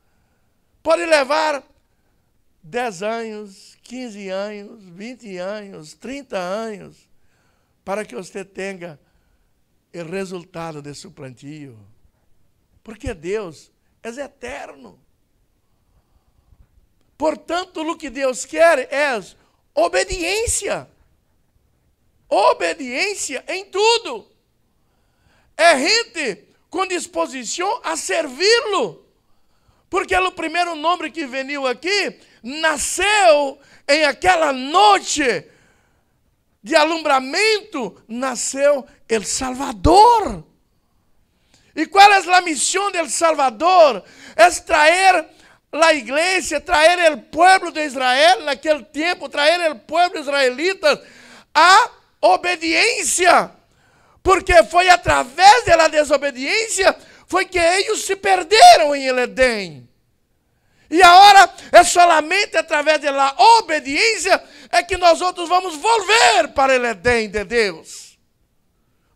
Pode levar 10 anos, 15 anos, 20 anos, 30 anos, para que você tenha o resultado de seu plantio. Porque Deus é eterno. Portanto, o que Deus quer é obediência. Obediência em tudo. É gente com disposição a servi-lo. Porque o primeiro nome que veio aqui nasceu em aquela noite de alumbramento, nasceu El Salvador. E qual é a missão del Salvador? É trazer a igreja, trazer o povo de Israel, naquele tempo, trazer o povo israelita a obediência. Porque foi através da desobediência foi que eles se perderam em Edém. E agora é solamente através da obediência é que nós outros vamos volver para o Edém de Deus.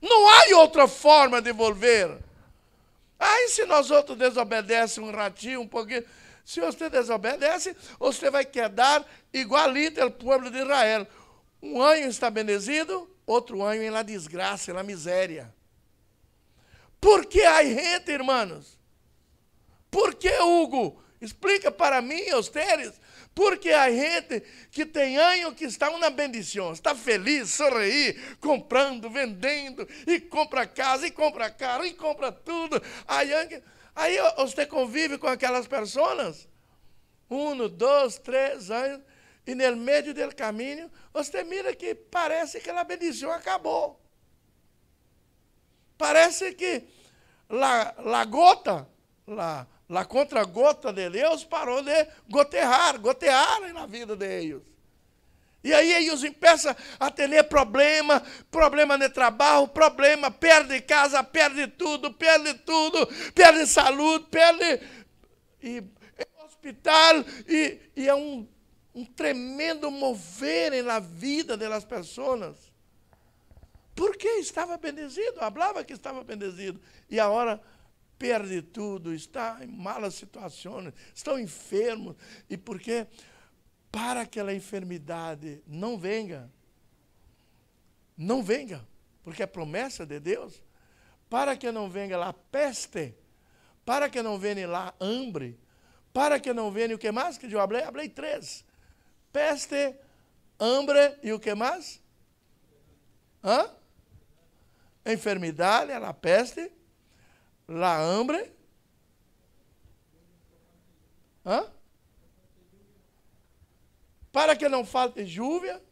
Não há outra forma de volver. Aí se nós outros desobedecemos um ratinho, um pouquinho, se você desobedece, você vai quedar igualito ao povo de Israel. Um ano está bendecido, outro ano em la desgraça, em la miséria. Por que há gente, irmãos? Por que, Hugo? Explica para mim, vocês. Porque há gente que tem ano que está uma bendição, está feliz, sorrir, comprando, vendendo, e compra casa, e compra carro, e compra tudo. Aí você convive com aquelas pessoas, 1, 2, 3 anos, e no meio do caminho, você mira que parece que a bendição acabou. Parece que a gota, a contra-gota de Deus parou de gotear na vida deles. E aí eles começam a ter problema no trabalho, problema, perde casa, perde tudo, perde saúde, perde hospital, e é um tremendo mover na vida das pessoas. Porque estava bendecido, falava que estava bendecido, e agora perde tudo, está em malas situações, estão enfermos. E por quê? Para que a enfermidade não venha, porque é promessa de Deus, para que não venha lá peste, para que não venha lá hambre, para que não venha o que mais que eu falei? Falei 3. Peste, hambre e o que mais? Enfermidade, a peste, la hambre, para que não falte lluvia,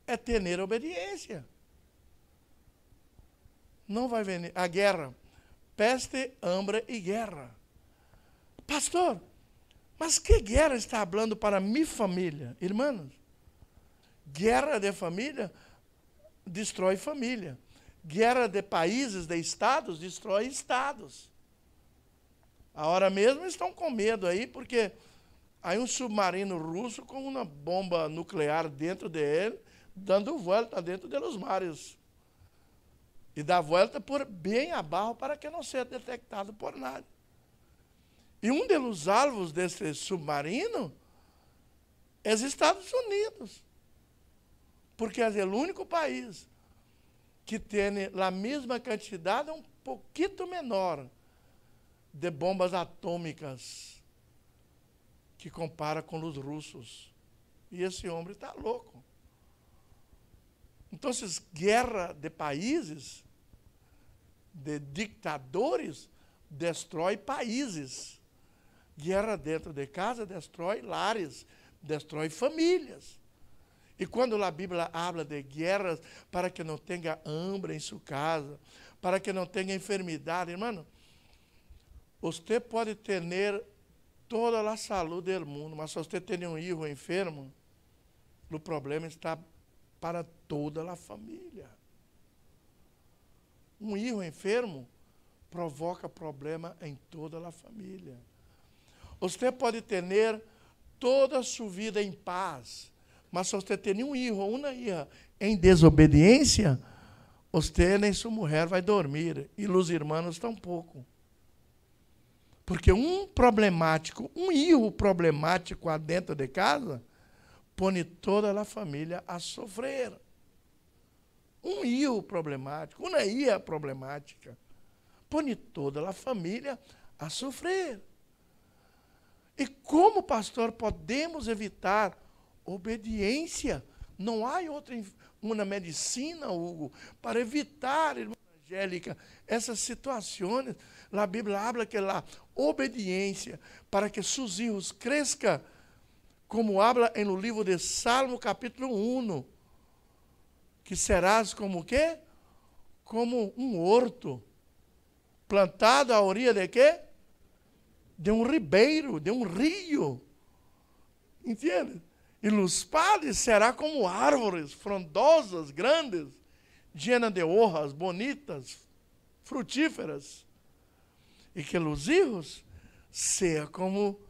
é ter obediência. Não vai vir a guerra. Peste, hambre e guerra. Pastor, mas que guerra está falando para minha família? Irmãos, guerra de família destrói família. Guerra de países, de estados, destrói estados. Agora mesmo estão com medo aí, porque há um submarino russo com uma bomba nuclear dentro dele, dando volta dentro dos mares. E dá volta por bem abaixo para que não seja detectado por nada. E um dos alvos desse submarino é os Estados Unidos. Porque é o único país que tem a mesma quantidade, um pouquinho menor, de bombas atômicas que compara com os russos. E esse homem está louco. Então, guerra de países, de ditadores, destrói países. Guerra dentro de casa destrói lares, destrói famílias. E quando a Bíblia habla de guerras, para que não tenha hambre em sua casa, para que não tenha enfermidade, irmão, você pode ter toda a saúde do mundo, mas se você tem um filho enfermo, o problema está para toda a família. Um filho enfermo provoca problema em toda a família. Você pode ter toda a sua vida em paz, mas se você tem um filho ou uma filha em desobediência, você nem sua mulher vai dormir, e os irmãos tampouco. Porque um filho problemático dentro de casa, põe toda a família a sofrer. Um filho problemático, uma filha problemática, põe toda a família a sofrer. E como, pastor, podemos evitar obediência? Não há uma medicina, Hugo, para evitar, irmã Angélica, essas situações. A Bíblia habla que a obediência, para que seus filhos cresçam, como habla no livro de Salmo, capítulo 1, que serás como o quê? Como um horto, plantado à orilla de quê? De um ribeiro, de um rio. Entende? E os padres será como árvores frondosas, grandes, llenas de hojas bonitas, frutíferas. E que os filhos sejam como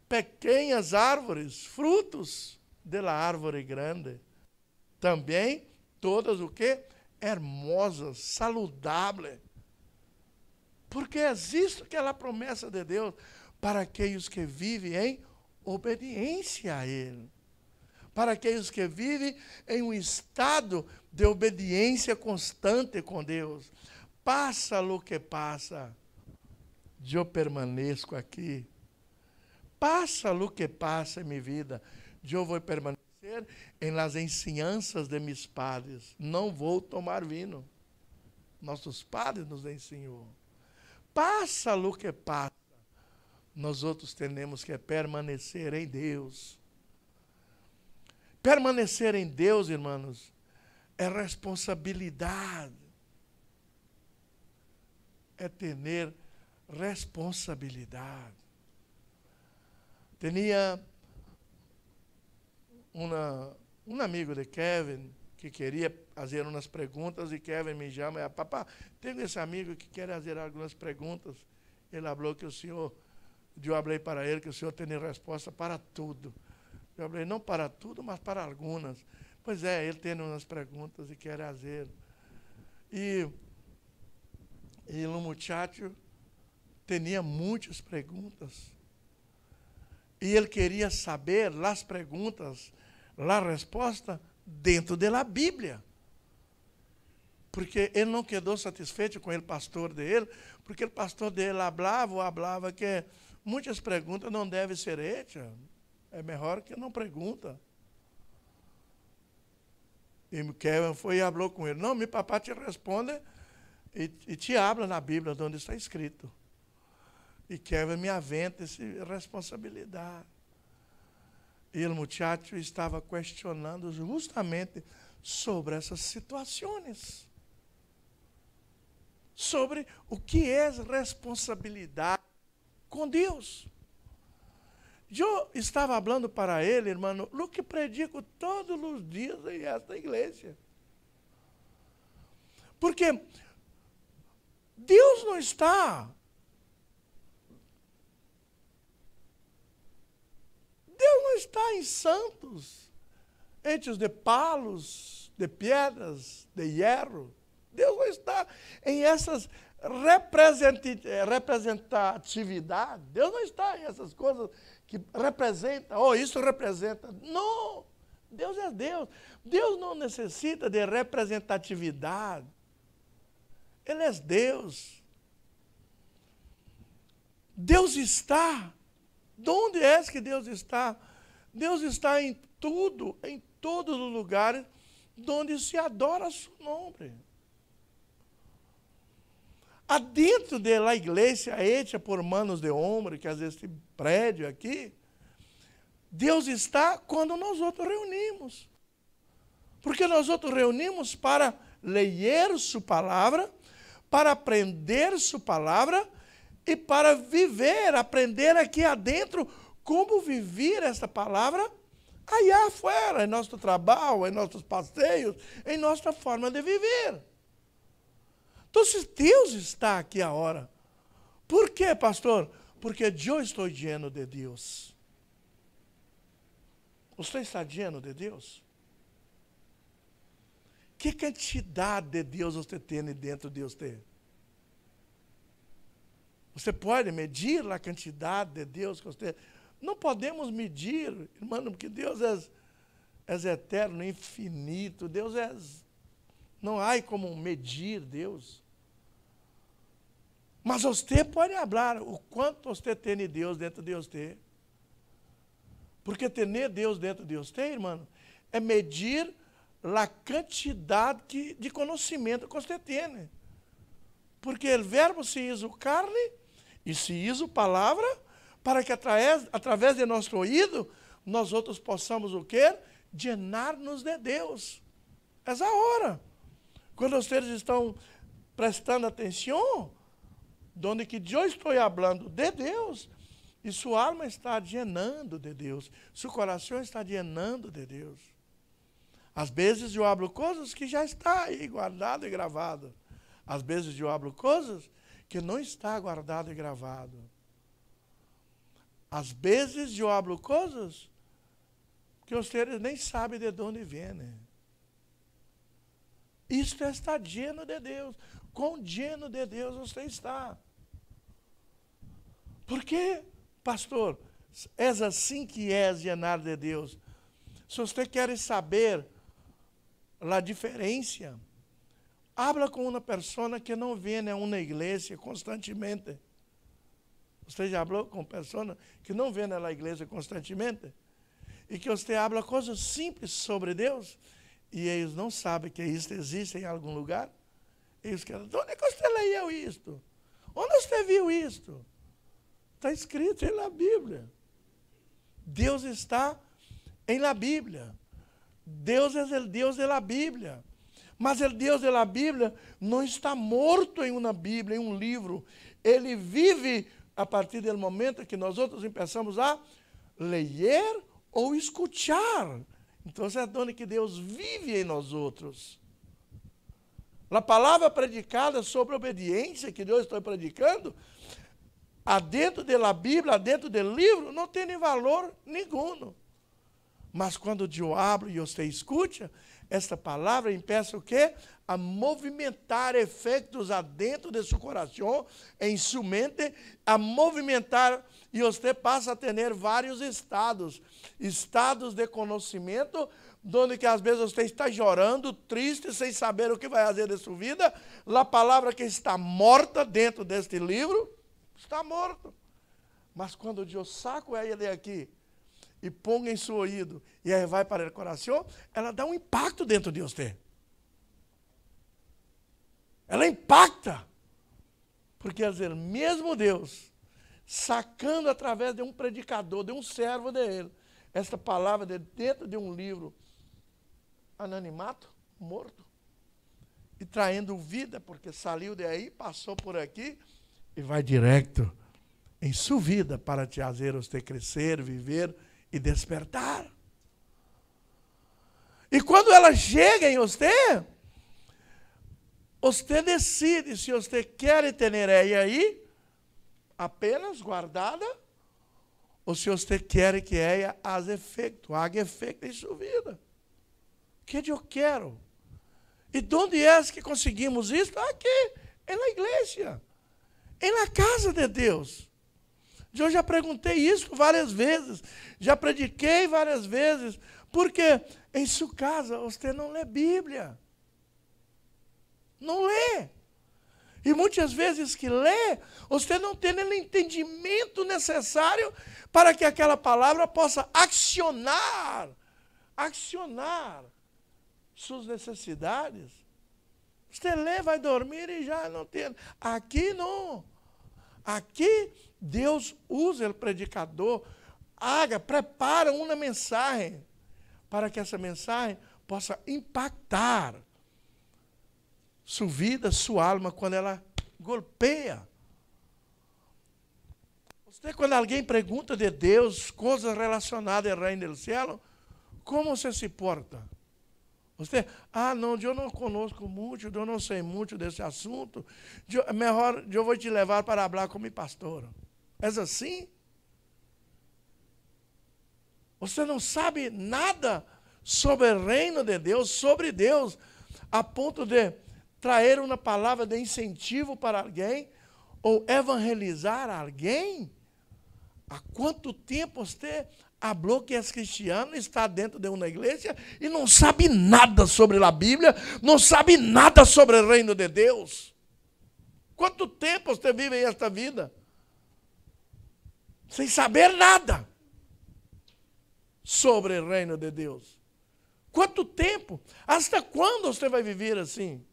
pequenas árvores, frutos da árvore grande. Também todas o quê? Hermosas, saludáveis. Porque existe aquela promessa de Deus para aqueles que vivem em obediência a Ele. Para aqueles que vivem em um estado de obediência constante com Deus. Passa o que passa, eu permaneço aqui. Passa o que passa em minha vida, eu vou permanecer em las ensinanças de meus padres. Não vou tomar vinho. Nossos padres nos ensinou. Passa o que passa, nós outros temos que permanecer em Deus. Permanecer em Deus, irmãos, é responsabilidade. É ter responsabilidade. Tinha um amigo de Kevin que queria fazer umas perguntas e Kevin me chama e papá, tenho esse amigo que quer fazer algumas perguntas. Ele falou que o senhor, eu falei para ele que o senhor tem resposta para tudo. Eu falei, não para tudo, mas para algumas. Pois é, ele tem umas perguntas e quer fazer. E o muchacho tinha muitas perguntas. E ele queria saber as perguntas, a resposta dentro da Bíblia. Porque ele não quedou satisfeito com o pastor dele, porque o pastor dele falava que muitas perguntas não devem ser hechas. É melhor que não pergunta. E Kevin foi e falou com ele. Não, meu papai te responde e te habla na Bíblia, onde está escrito. E Kevin me aventa essa responsabilidade. E o muchacho estava questionando justamente sobre essas situações. Sobre o que é responsabilidade com Deus. Eu estava falando para ele, irmão, o que predico todos os dias em esta igreja. Porque Deus não está em santos, hechos de palos, de pedras, de hierro. Deus não está em essas representatividades. Deus não está em essas coisas que representam, isso representa. Não, Deus é Deus. Deus não necessita de representatividade. Ele é Deus. Deus está. De onde é que Deus está? Deus está em tudo, em todos os lugares onde se adora seu nome. Adentro da igreja hecha por manos de homem, que às vezes este prédio aqui, Deus está quando nós outros reunimos. Porque nós outros reunimos para ler sua palavra, para aprender sua palavra e para viver, aprender aqui adentro como viver essa palavra aí afuera, em nosso trabalho, em nossos passeios, em nossa forma de viver. Então, se Deus está aqui agora, por quê, pastor? Porque eu estou lleno de Deus. Você está lleno de Deus? Que quantidade de Deus você tem dentro de você? Você pode medir a quantidade de Deus que você tem? Não podemos medir, irmão, porque Deus é eterno, infinito. Deus é... Não há como medir Deus. Mas você pode falar o quanto você tem de Deus dentro de você. Porque ter Deus dentro de você, irmão, é medir a quantidade de conhecimento que você tem. Porque o verbo se hizo carne e se hizo palavra, para que através de nosso ouvido, nós outros possamos o quê? Llenar-nos de Deus. Essa hora. Quando vocês estão prestando atenção, onde que eu estou falando de Deus, e sua alma está llenando de Deus, seu coração está llenando de Deus. Às vezes eu hablo coisas que já está aí guardado e gravado. Às vezes eu hablo coisas que não está guardado e gravado. Às vezes eu hablo coisas que vocês nem sabem de onde vêm. Isto está lleno de Deus. Quão lleno de Deus você está? Por que, pastor, é assim que é llenar de Deus? Se você quer saber a diferença, habla com uma pessoa que não vem a uma igreja constantemente. Você já falou com pessoas que não vêm na igreja constantemente? E que você habla coisas simples sobre Deus, e eles não sabem que isso existe em algum lugar? Eles querem, onde é que você leu isto? Onde você viu isto? Está escrito na Bíblia. Deus está em la Bíblia. Deus é o Deus da Bíblia. Mas o Deus da Bíblia não está morto em uma Bíblia, em um livro. Ele vive a partir do momento que nós outros começamos a ler ou escutar Então é onde que Deus vive em nós outros. A palavra predicada sobre obediência que Deus está predicando, adentro da Bíblia, adentro do livro, não tem nem valor nenhum. Mas quando o diabo e você escuta, esta palavra empieza o quê? A movimentar efeitos adentro de seu coração, em sua mente, a movimentar, e você passa a ter vários estados de conhecimento, onde que às vezes você está chorando, triste, sem saber o que vai fazer de sua vida. A palavra que está morta dentro deste livro, está morto. Mas quando Deus saca ela daqui e põe em seu ouvido, e aí vai para o coração, ela dá um impacto dentro de você. Ela impacta. Porque, às vezes, mesmo Deus, sacando através de um predicador, de um servo dele, esta palavra de dentro de um livro, anonimato, morto, e traindo vida, porque saiu daí, passou por aqui, e vai direto em sua vida para te fazer você crescer, viver e despertar. E quando ela chega em você, você decide se você quer ter ela aí, apenas guardada, ou se você quer que ela haja efeito em sua vida. O que eu quero? E de onde é que conseguimos isso? Aqui, na igreja, na casa de Deus. Eu já perguntei isso várias vezes, já prediquei várias vezes, porque em sua casa você não lê Bíblia. Não lê. E muitas vezes que lê, você não tem o entendimento necessário para que aquela palavra possa accionar suas necessidades. Você lê, vai dormir e já não tem. Aqui não. Aqui Deus usa o predicador, prepara uma mensagem, para que essa mensagem possa impactar sua vida, sua alma, quando ela golpeia. Você, quando alguém pergunta de Deus, coisas relacionadas ao reino do céu, como você se porta? Você, não, eu não conosco muito, eu não sei muito desse assunto, melhor eu vou te levar para falar com meu pastor. É assim? Você não sabe nada sobre o reino de Deus, sobre Deus, a ponto de trazer uma palavra de incentivo para alguém, ou evangelizar alguém? Há quanto tempo você falou que é cristiano, está dentro de uma igreja e não sabe nada sobre a Bíblia, não sabe nada sobre o reino de Deus? Quanto tempo você vive esta vida sem saber nada sobre o reino de Deus? Quanto tempo? Hasta quando você vai viver assim?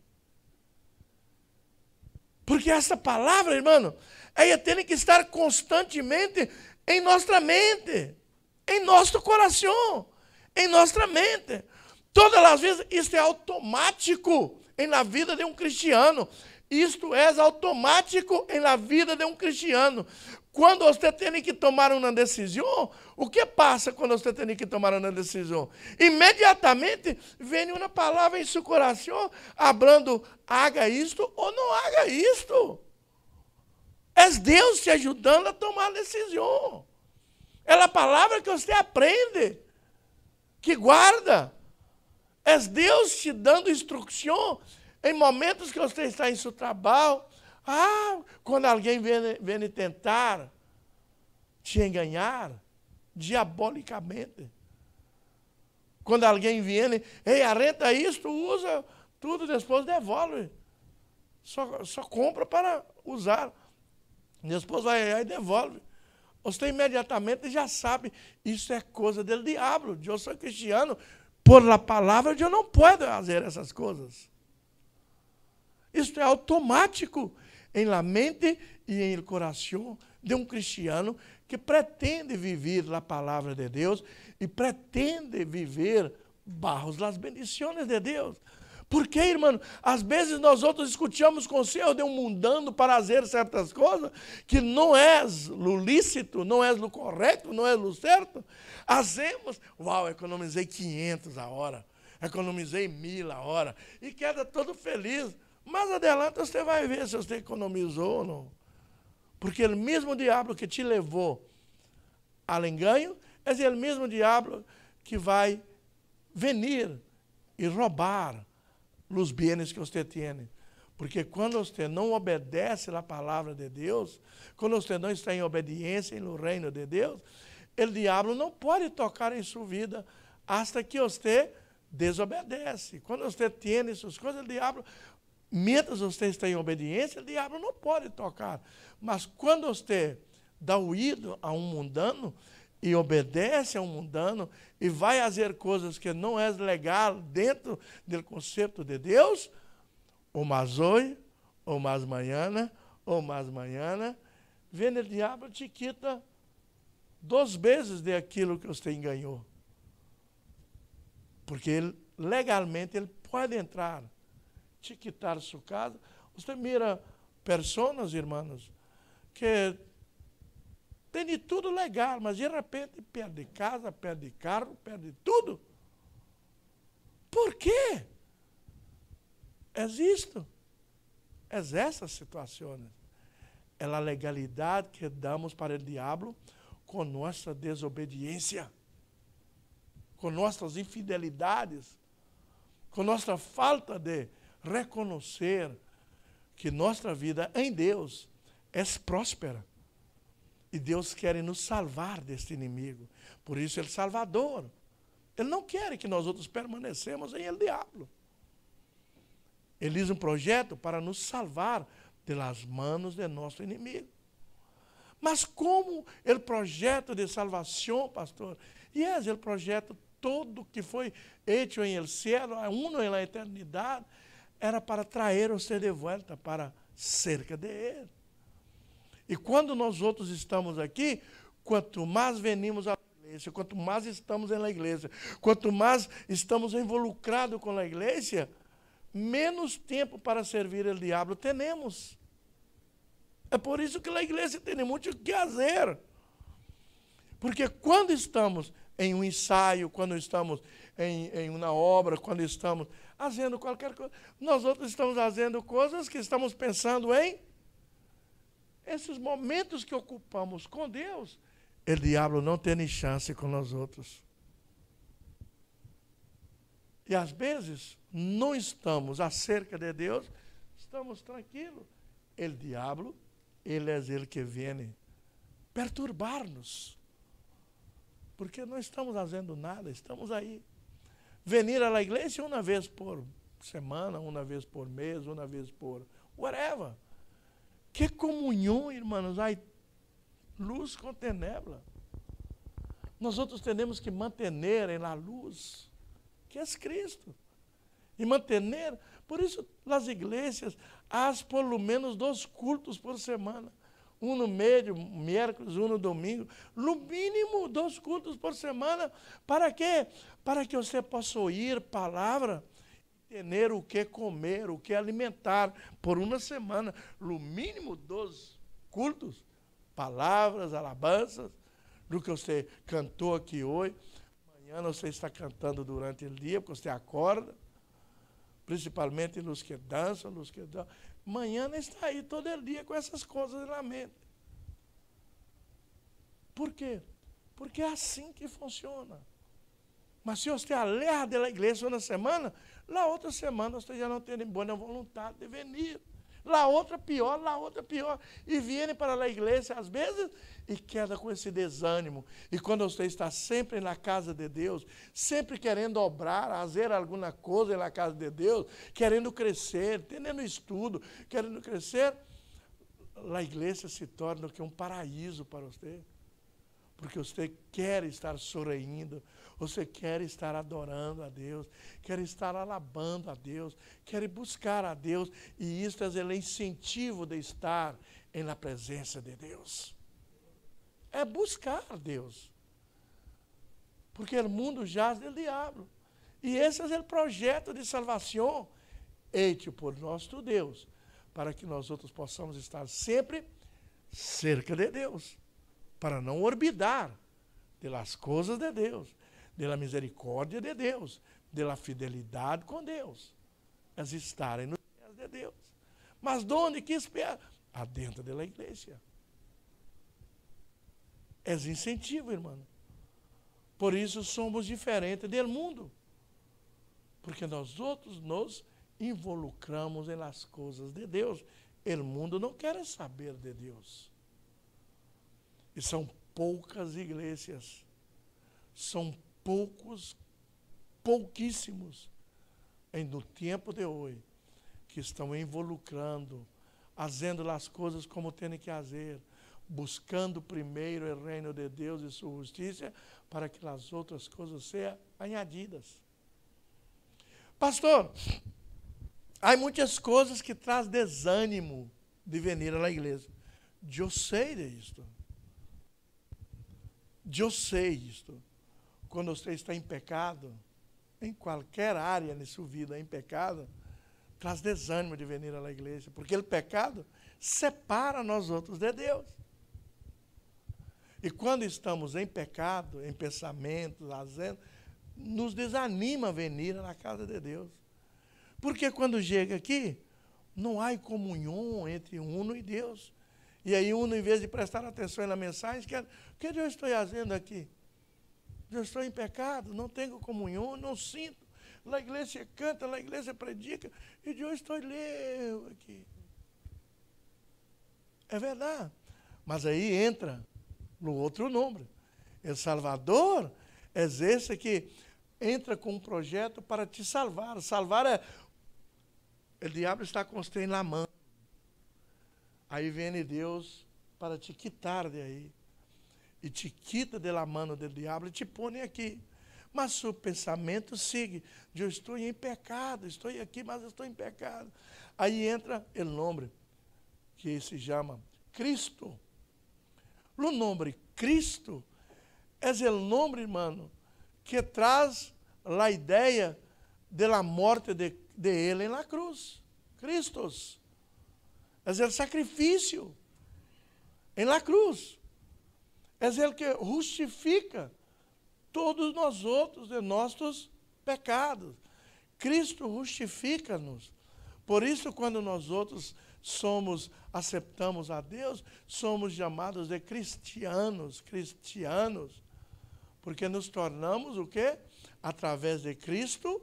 Porque essa palavra, irmão, ela tem que estar constantemente em nossa mente, em nosso coração, em nossa mente. Todas as vezes, isso é automático na vida de um cristiano. Isto é automático na vida de um cristiano. Quando você tem que tomar uma decisão, o que passa quando você tem que tomar uma decisão? Imediatamente vem uma palavra em seu coração, falando, haga isto ou não haga isto. É Deus te ajudando a tomar a decisão. É a palavra que você aprende, que guarda. É Deus te dando instrução em momentos que você está em seu trabalho. Quando alguém vem tentar te enganar, diabolicamente. Quando alguém vem, arrenda isto, usa tudo, depois devolve. Só compra para usar. Depois vai e devolve. Você imediatamente já sabe, isso é coisa do diabo. Eu sou cristiano, por la palavra eu não posso fazer essas coisas. Isso é automático em la mente e em el coração de um cristiano que pretende viver a palavra de Deus e pretende viver bajo as bendições de Deus. Porque, irmão, às vezes nós outros escutamos conselho de um mundano para fazer certas coisas que não é o lícito, não é o correto, não é o certo. Fazemos, uau, economizei 500 a hora, economizei 1000 a hora, e queda todo feliz. Mas adelante você vai ver se você economizou ou não. Porque o mesmo diabo que te levou ao engano, é o mesmo diabo que vai venir e roubar os bens que você tem. Porque quando você não obedece à palavra de Deus, quando você não está em obediência no reino de Deus, o diabo não pode tocar em sua vida hasta que você desobedece. Quando você tem essas coisas, o diabo, mientras você está em obediência, o diabo não pode tocar. Mas quando você dá ouído a um mundano e obedece a um mundano e vai fazer coisas que não é legal dentro do conceito de Deus, ou mais hoje, ou mais amanhã, vem o diabo te quita 2 vezes de aquilo que você ganhou. Porque ele, legalmente ele pode entrar, te quitar sua casa. Você mira pessoas, irmãos, que tem tudo legal, mas de repente perde casa, perde carro, perde tudo. Por quê? É isto. É essas situações. É a legalidade que damos para o diabo com nossa desobediência, com nossas infidelidades, com nossa falta de reconhecer que nossa vida em Deus é próspera. E Deus quer nos salvar deste inimigo. Por isso Ele é Salvador. Ele não quer que nós outros permanecemos em el diabo. Ele fez um projeto para nos salvar das mãos de nosso inimigo. Mas como o projeto de salvação, pastor, e é o projeto todo que foi feito em el cielo, uno em la eternidade, era para trazer você de volta para cerca de Ele. E quando nós outros estamos aqui, quanto mais venimos à igreja, quanto mais estamos na igreja, quanto mais estamos involucrados com a igreja, menos tempo para servir o diabo temos. É por isso que a igreja tem muito o que fazer. Porque quando estamos em um ensaio, quando estamos em uma obra, quando estamos fazendo qualquer coisa, nós outros estamos fazendo coisas que estamos pensando em esses momentos que ocupamos com Deus. O diabo não tem chance com nós outros. E às vezes não estamos acerca de Deus, estamos tranquilos. O diabo, ele é ele que vem perturbar-nos. Porque não estamos fazendo nada, estamos aí. Venir à igreja uma vez por semana, uma vez por mês, uma vez por whatever. Que comunhão, irmãos, há luz com tenebra. Nós outros temos que manter na luz, que é Cristo. E manter, por isso, nas igrejas, há pelo menos 2 cultos por semana. Um no meio, miércoles, um no domingo. No mínimo 2 cultos por semana. Para quê? Para que você possa ouvir palavra, ter o que comer, o que alimentar por uma semana. No mínimo 2 cultos, palavras, alabanças, do que você cantou aqui hoje. Amanhã você está cantando durante o dia, porque você acorda, principalmente os que dançam, os que dançam. Amanhã está aí todo o dia com essas coisas na mente. Por quê? Porque é assim que funciona. Mas se você aleja da igreja uma semana, na outra semana você já não tem boa vontade de vir. La outra pior. E vêm para a igreja às vezes e queda com esse desânimo. E quando você está sempre na casa de Deus, sempre querendo obrar, fazer alguma coisa na casa de Deus, querendo crescer, tendo estudo, querendo crescer, a igreja se torna um paraíso para você. Porque você quer estar sorrindo, você quer estar adorando a Deus, quer estar alabando a Deus, quer buscar a Deus, e isso é o incentivo de estar na presença de Deus. É buscar a Deus. Porque o mundo jaz do diabo. E esse é o projeto de salvação Eite por nosso Deus, para que nós outros possamos estar sempre cerca de Deus, para não orbitar das coisas de Deus, da misericórdia de Deus, da fidelidade com Deus. É estarem nos pés de Deus. Mas de onde que espera? Adentro da igreja. É incentivo, irmão. Por isso somos diferentes do mundo. Porque nós outros nos involucramos nas coisas de Deus. O mundo não quer saber de Deus. E são poucas igrejas. São pouquíssimos, no tempo de hoje, que estão involucrando, fazendo as coisas como tem que fazer, buscando primeiro o reino de Deus e sua justiça, para que as outras coisas sejam añadidas. Pastor, há muitas coisas que traz desânimo de vir à igreja. Eu sei disto. Eu sei isto. Quando você está em pecado, em qualquer área de sua vida em pecado, traz desânimo de vir à igreja, porque o pecado separa nós outros de Deus. E quando estamos em pecado, em pensamentos, fazendo, nos desanima a vir na casa de Deus. Porque quando chega aqui, não há comunhão entre uno e Deus. E aí uno, em vez de prestar atenção na mensagem, quer, o que eu estou fazendo aqui? Eu estou em pecado, não tenho comunhão, não sinto. A igreja canta, a igreja predica, e eu estou lendo aqui. É verdade. Mas aí entra no outro nome. El Salvador é esse que entra com um projeto para te salvar. Salvar é... O diabo está com você na mão. Aí vem Deus para te quitar de aí. E te quita de la mano do diabo e te põe aqui. Mas seu pensamento sigue. Eu estou em pecado, estou aqui, mas estou em pecado. Aí entra o nome, que se chama Cristo. O nome Cristo é o nome, irmão, que traz a ideia da morte de Ele na cruz. Cristos. É o sacrifício em la cruz. É ele que justifica todos nós outros de nossos pecados. Cristo justifica-nos. Por isso, quando nós outros aceitamos a Deus, somos chamados de cristianos, porque nos tornamos o quê? Através de Cristo,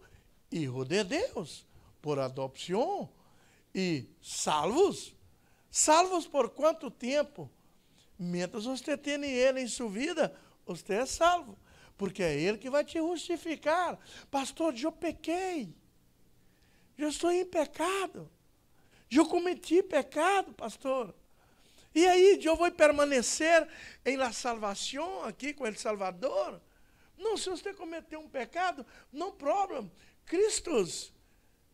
Hijo de Deus, por adopção, e salvos. Salvos por quanto tempo? Mientras você tem Ele em sua vida, você é salvo. Porque é Ele que vai te justificar. Pastor, eu pequei. Eu estou em pecado. Eu cometi pecado, pastor. E aí, eu vou permanecer em la salvação aqui com o Salvador? Não, se você cometeu um pecado, não problema. Cristo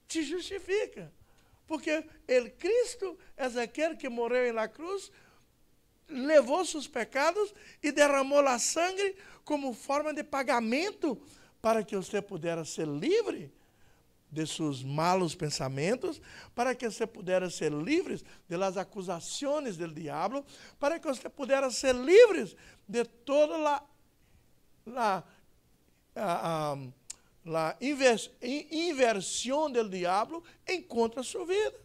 te justifica. Porque o Cristo é aquele que morreu na cruz, levou seus pecados e derramou a sangue como forma de pagamento para que você pudesse ser livre de seus malos pensamentos, para que você pudesse ser livre das acusações do diabo, para que você pudesse ser livre de toda a inversão do diabo em contra sua vida.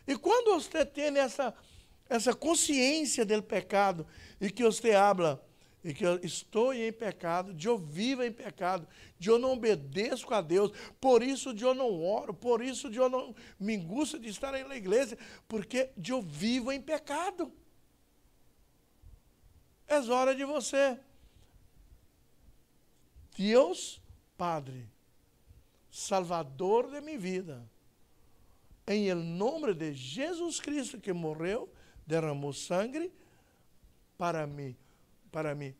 E quando você tem essa consciência do pecado, e que você habla, e que eu estou em pecado, eu vivo em pecado, eu não obedeço a Deus, por isso eu não oro, por isso eu não me gusto de estar na igreja, porque eu vivo em pecado. É hora de você, Deus Padre, Salvador de minha vida, em nome de Jesus Cristo que morreu, derramou sangue para me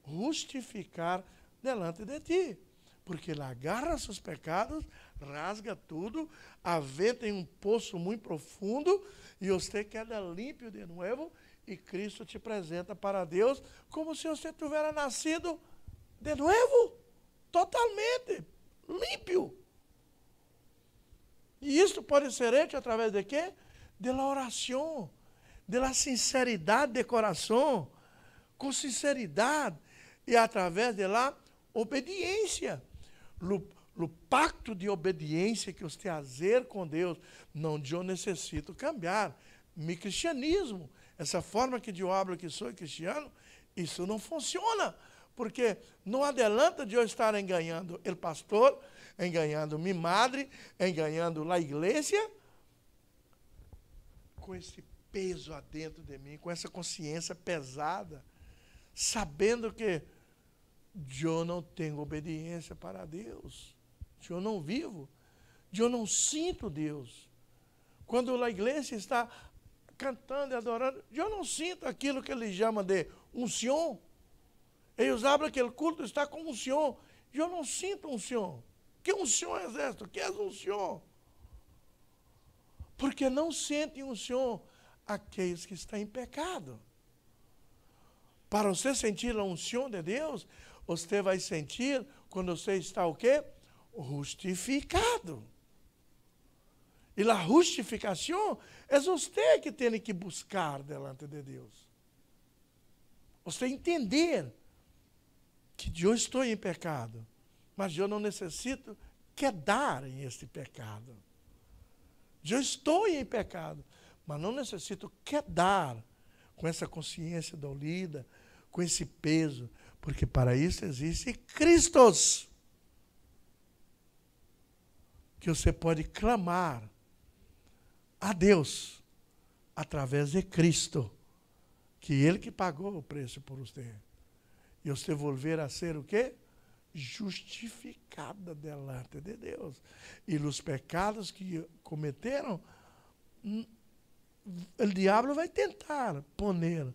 justificar delante de ti. Porque Ele agarra seus pecados, rasga tudo, aventa em um poço muito profundo e você queda limpo de novo e Cristo te apresenta para Deus como se você tivesse nascido de novo, totalmente limpo. E isto pode ser hecho através de quê? De la oração, de la sinceridade de coração, com sinceridade, e através de la obediência. O pacto de obediência que você fazer com Deus. Não, eu necessito cambiar. Meu cristianismo, essa forma que eu hablo que sou cristiano, isso não funciona. Porque não adianta de eu estar enganando o pastor, enganando minha madre, enganando a igreja, com esse peso adentro de mim, com essa consciência pesada, sabendo que eu não tenho obediência para Deus. Eu não vivo, eu não sinto Deus. Quando a igreja está cantando e adorando, eu não sinto aquilo que ele chama de unção. Eles falam que o culto está com unção. Eu não sinto unção. Que unção é esta? Que é unção? Porque não sentem unção aqueles que estão em pecado. Para você sentir a unção de Deus, você vai sentir quando você está o quê? Justificado. E a justificação é você que tem que buscar delante de Deus. Você entender que eu estou em pecado, mas eu não necessito quedar em este pecado. Eu estou em pecado, mas não necessito quedar com essa consciência dolida, com esse peso, porque para isso existe Cristo, que você pode clamar a Deus através de Cristo, que Ele que pagou o preço por você. E você volver a ser o quê? Justificada delante de Deus. E os pecados que cometeram, o diabo vai tentar poner.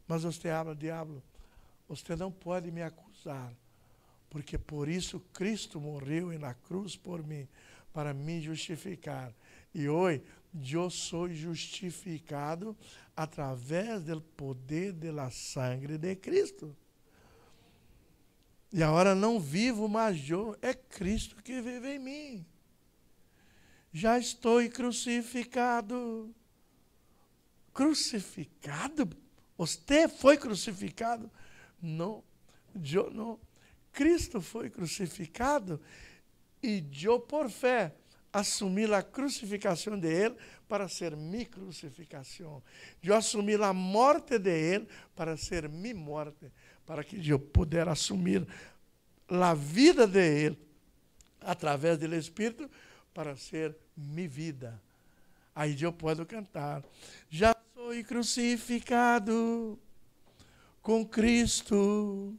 Mas você habla, diabo, você não pode me acusar, porque por isso Cristo morreu na cruz por mim, para me justificar. E hoje, eu sou justificado através do poder da sangre de Cristo. E agora não vivo mais eu, é Cristo que vive em mim. Já estou crucificado. Crucificado? Você foi crucificado? Não, eu não. Cristo foi crucificado e eu, por fé, assumi a crucificação de Ele para ser minha crucificação. Eu assumi a morte de Ele para ser minha morte, para que eu pudesse assumir a vida de Ele através do Espírito para ser minha vida. Aí eu posso cantar. Já sou crucificado com Cristo,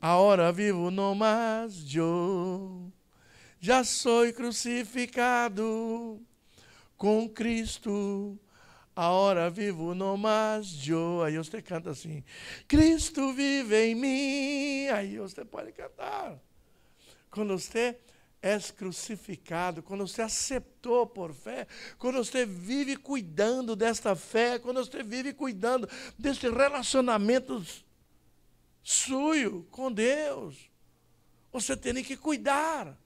agora vivo não mais eu. Já sou crucificado com Cristo, agora vivo não mais eu. Aí você canta assim, Cristo vive em mim. Aí você pode cantar. Quando você é crucificado, quando você aceitou por fé, quando você vive cuidando desta fé, quando você vive cuidando desse relacionamento suyo com Deus, você tem que cuidar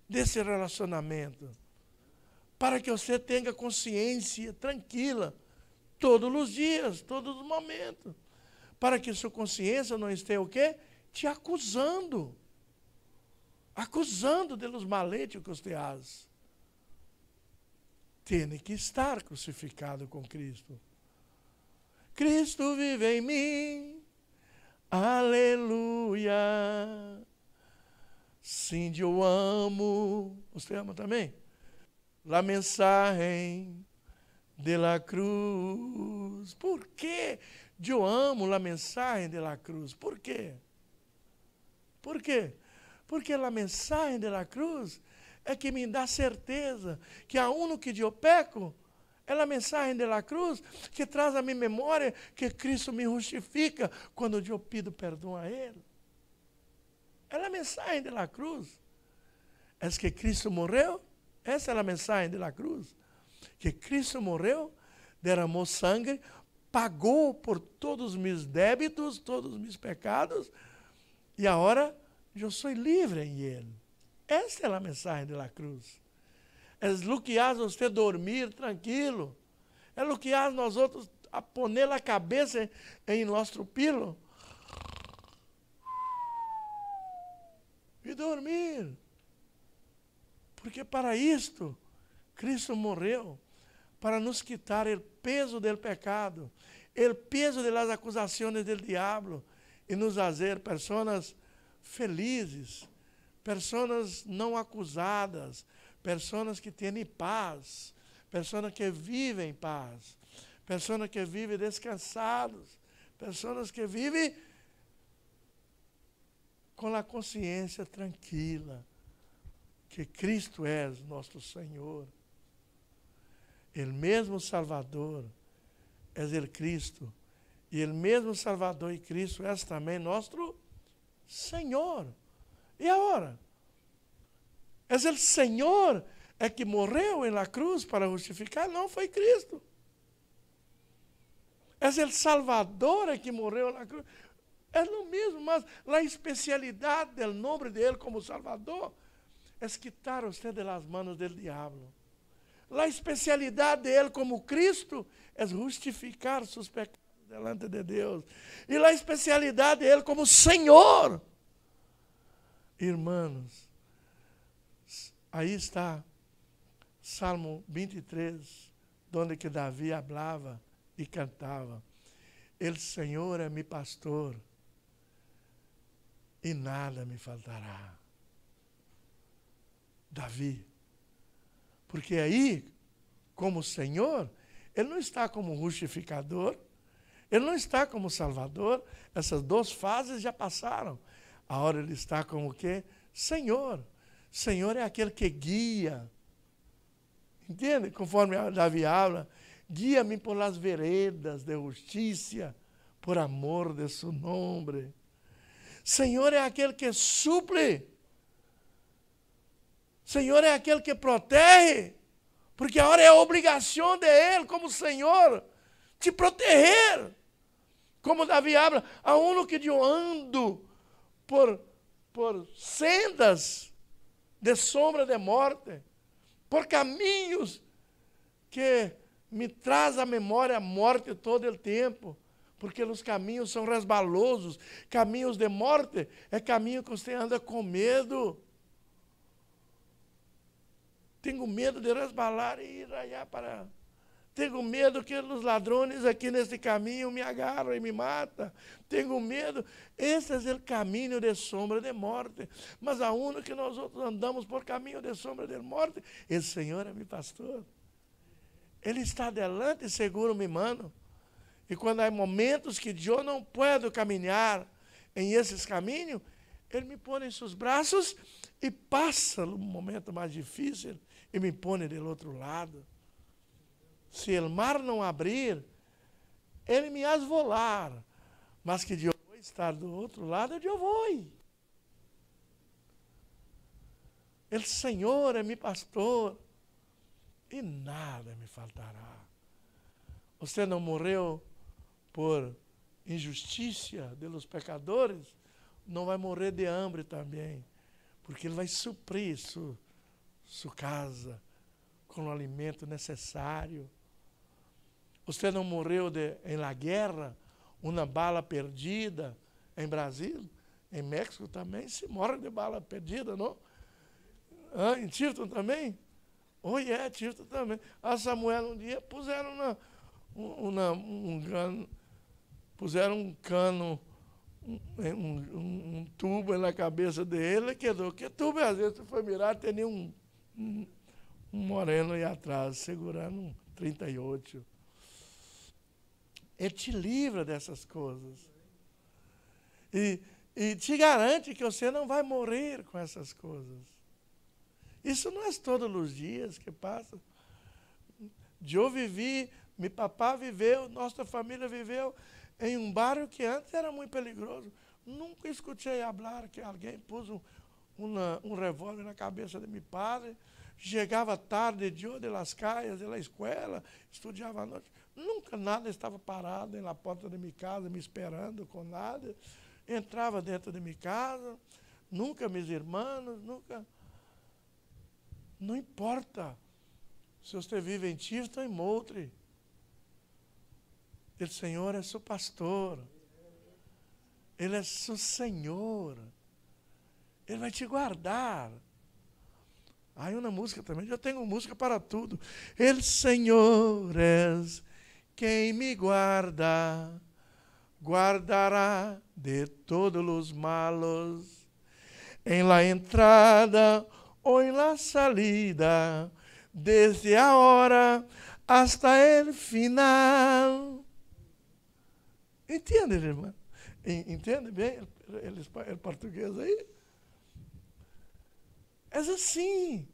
desse relacionamento, para que você tenha consciência tranquila todos os dias, todos os momentos, para que sua consciência não esteja o quê? Te acusando de los maletes que você faz. Tem que estar crucificado com Cristo. Cristo vive em mim, aleluia. Sim, eu amo. Você ama também? La mensagem de la cruz. Por que eu amo la mensagem de la cruz? Por quê? Por quê? Porque a mensagem de la cruz é que me dá certeza que a uno que eu peco é a mensagem de la cruz que traz a minha memória que Cristo me justifica quando eu pido perdão a Ele. É a mensagem de la cruz. É que Cristo morreu. Essa é a mensagem de la cruz. Que Cristo morreu, derramou sangue, pagou por todos os meus débitos, todos os meus pecados, e agora eu sou livre em Ele. Essa é a mensagem de la cruz. É o que faz você dormir tranquilo. É o que faz nós outros a poner a cabeça em nosso pilo e dormir. Porque para isto, Cristo morreu, para nos quitar o peso do pecado, o peso das acusações do diabo, e nos fazer pessoas felizes, pessoas não acusadas, pessoas que têm paz, pessoas que vivem em paz, pessoas que vivem descansados, pessoas que vivem com a consciência tranquila, que Cristo é nosso Senhor. O mesmo Salvador é o Cristo, e o mesmo Salvador e Cristo é também nosso Senhor. E agora? É o Senhor que morreu na cruz para justificar? Não, foi Cristo. É o Salvador que morreu na cruz. É o mesmo, mas a especialidade do nome dele como Salvador é quitar você das mãos do diabo. A especialidade dele como Cristo é justificar seus pecados delante de Deus. E a especialidade dele como Senhor. Irmãos, aí está Salmo 23, onde que Davi falava e cantava: El Senhor é meu pastor e nada me faltará. Davi. Porque aí, como Senhor, Ele não está como justificador, Ele não está como Salvador. Essas duas fases já passaram. Agora Ele está como o quê? Senhor. Senhor é aquele que guia. Entende? Conforme Davi fala, guia-me por las veredas de justiça, por amor de su nome. Senhor é aquele que suple. Senhor é aquele que protege, porque agora é a obrigação de Ele, como Senhor, te proteger. Como Davi fala, a uno que eu ando por sendas de sombra de morte, por caminhos que me traz à memória a morte todo o tempo, porque os caminhos são resbalosos, caminhos de morte, é caminho que você anda com medo. Tenho medo de resbalar e ir allá para... Tenho medo que os ladrões aqui nesse caminho me agarram e me matam. Tenho medo. Esse é o caminho de sombra de morte. Mas a única que nós outros andamos por caminho de sombra de morte, o Senhor é meu pastor. Ele está adelante e seguro me mano. E quando há momentos que eu não posso caminhar em esses caminhos, Ele me põe em seus braços e passa no momento mais difícil e me põe do outro lado. Se o mar não abrir, Ele me faz volar, mas que eu vou estar do outro lado, eu vou. O Senhor é meu pastor e nada me faltará. Você não morreu por injustiça dos pecadores, não vai morrer de hambre também, porque Ele vai suprir sua casa com o alimento necessário. Você não morreu em la guerra, uma bala perdida em Brasil, em México também se morre de bala perdida, não? Em Tirton também? Tirton também. A Samuel um dia puseram um cano, um tubo na cabeça dele, quedou. Que tubo, às vezes, você foi mirar, tinha um moreno aí atrás, segurando um 38. Ele te livra dessas coisas. E te garante que você não vai morrer com essas coisas. Isso não é todos os dias que passa. Eu vivi, meu papá viveu, nossa família viveu em um bairro que antes era muito perigoso. Nunca escutei falar que alguém pôs um revólver na cabeça de meu padre. Chegava tarde, eu de las calles, de la escola, estudava à noite. Nunca nada estava parado na porta da minha casa, me esperando com nada. Entrava dentro da minha casa, nunca meus irmãos, nunca. Não importa Se você vive em Tifton, em Moultrie, o Senhor é seu pastor. Ele é seu Senhor. Ele vai te guardar. Aí uma música também, eu tenho música para tudo. El Senhor és quem me guarda, guardará de todos os malos, em la entrada ou em la salida, desde a hora hasta el final. Entende, irmã? Entende bem o português aí? É assim.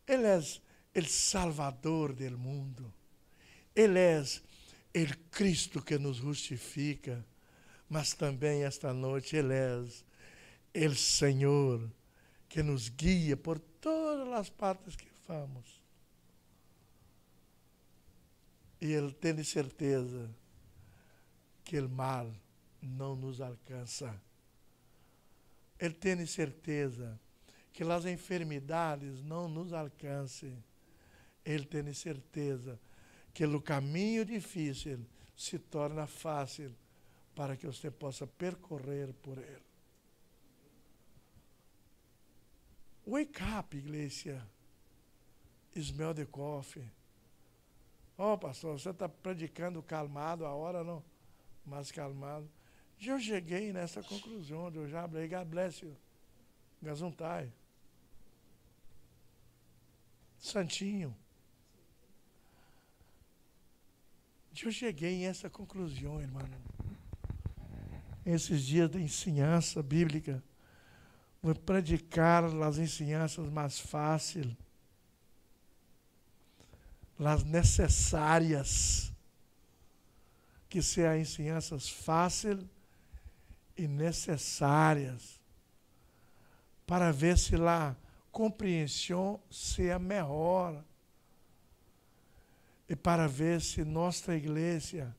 Ele é o Salvador do mundo. Ele é o Cristo que nos justifica. Mas também esta noite Ele é o Senhor que nos guia por todas as partes que vamos. E Ele tem certeza que o mal não nos alcança. Ele tem certeza que as enfermidades não nos alcancem. Ele tem certeza que o caminho difícil se torna fácil para que você possa percorrer por ele. Wake up, igreja. Smell the coffee. Oh, pastor, você está predicando calmado, a hora não, mais calmado. Eu cheguei nessa conclusão, eu já falei, God bless you. Gazuntai. Santinho. Eu cheguei a essa conclusão, irmão. Esses dias de ensinança bíblica, vou predicar as ensinanças mais fáceis, as necessárias, que sejam ensinanças fáceis e necessárias, para ver se lá compreensão seja melhor e para ver se nossa igreja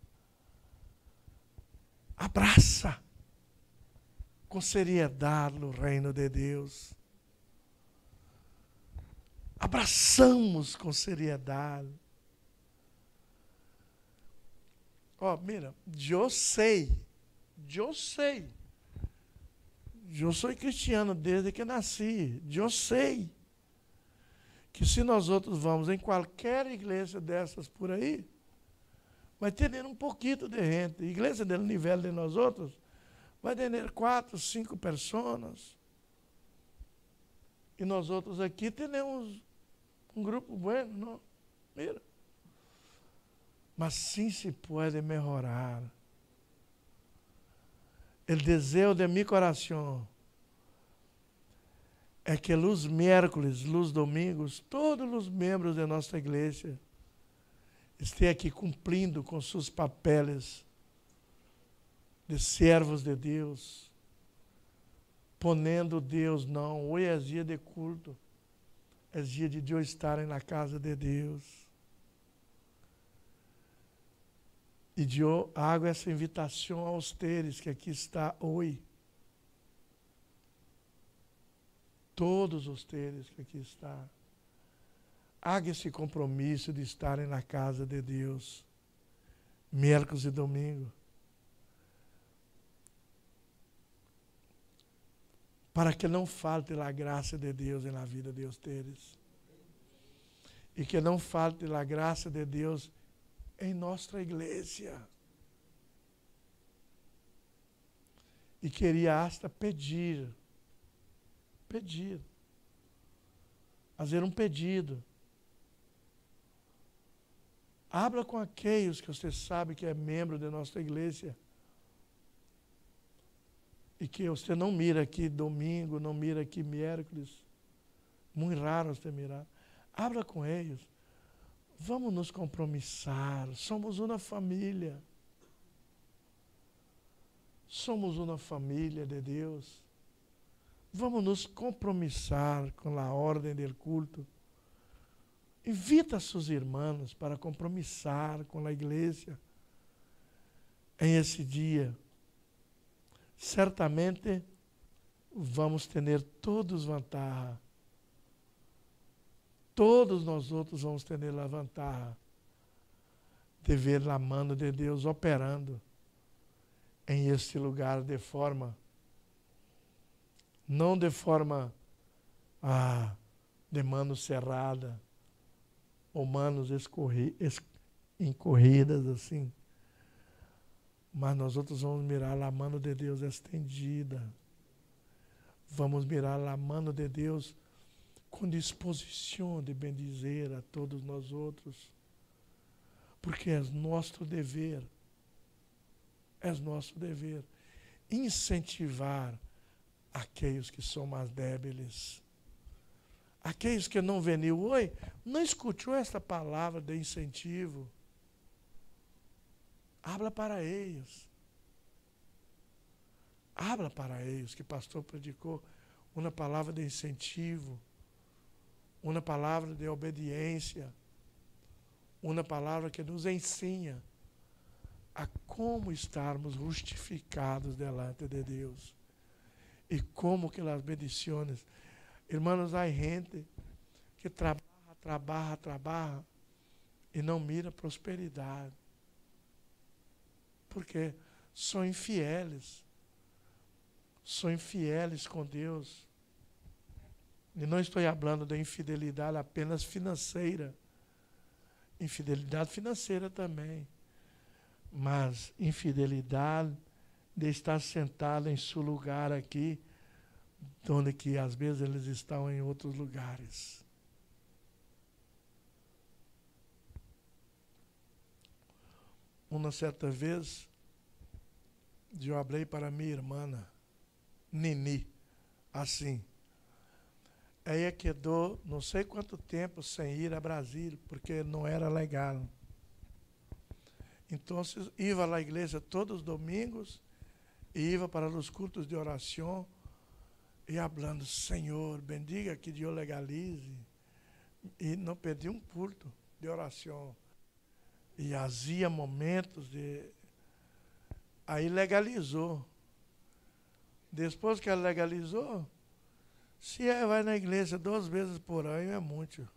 abraça com seriedade o reino de Deus. Abraçamos com seriedade. Ó, mira, eu sei. Eu sou cristiano desde que nasci. Eu sei que se nós outros vamos em qualquer igreja dessas por aí, vai ter um pouquinho de gente. Igreja do nível de nós outros vai ter 4, 5 pessoas. E nós outros aqui temos um grupo bueno, não? Mira. Mas sim se pode melhorar. O desejo de meu coração é que os miércoles, os domingos, todos os membros da nossa igreja estejam aqui cumprindo com seus papéis de servos de Deus, ponendo Deus, não, hoje é dia de culto, é dia de Deus estar na casa de Deus. E eu hago essa invitação aos teres que aqui está hoje. Todos os teres que aqui está. Haga esse compromisso de estarem na casa de Deus, miércoles e domingo. Para que não falte a graça de Deus na vida de vocês. E que não falte a graça de Deus em nossa igreja. E queria hasta pedir, fazer um pedido. Habla com aqueles que você sabe que é membro da nossa igreja. E que você não mira aqui domingo, não mira aqui miércoles. Muito raro você mirar. Habla com eles. Vamos nos compromissar. Somos uma família. Somos uma família de Deus. Vamos nos compromissar com a ordem do culto. Invita seus irmãos para compromissar com a igreja em esse dia. Certamente vamos ter todos vantagem. todos nós outros vamos ter a vantagem de ver a mão de Deus operando em este lugar de forma, não de forma de manos cerrada, ou manos encorridas assim, mas nós outros vamos mirar a mão de Deus estendida, vamos mirar a mão de Deus com disposição de bendizer a todos nós outros, porque é nosso dever incentivar aqueles que são mais débiles, aqueles que não veniam hoje, não escutou esta palavra de incentivo, habla para eles, que o pastor predicou uma palavra de incentivo, uma palavra de obediência, uma palavra que nos ensina a como estarmos justificados delante de Deus e como que as bendições. Irmãos, há gente que trabalha e não mira prosperidade, porque são infiéis com Deus. E não estou falando de infidelidade apenas financeira, infidelidade financeira também, mas infidelidade de estar sentado em seu lugar aqui, onde que às vezes eles estão em outros lugares. Uma certa vez, eu falei para minha irmã, Nini, assim. Ela quedou não sei quanto tempo sem ir a Brasília, porque não era legal. Então, ia à igreja todos os domingos, e ia para os cultos de oração, e falando, Senhor, bendiga que Deus legalize. E não perdi um culto de oração. E havia momentos de... Aí legalizou. Depois que ela legalizou, se ela vai na igreja 2 vezes por ano, é muito.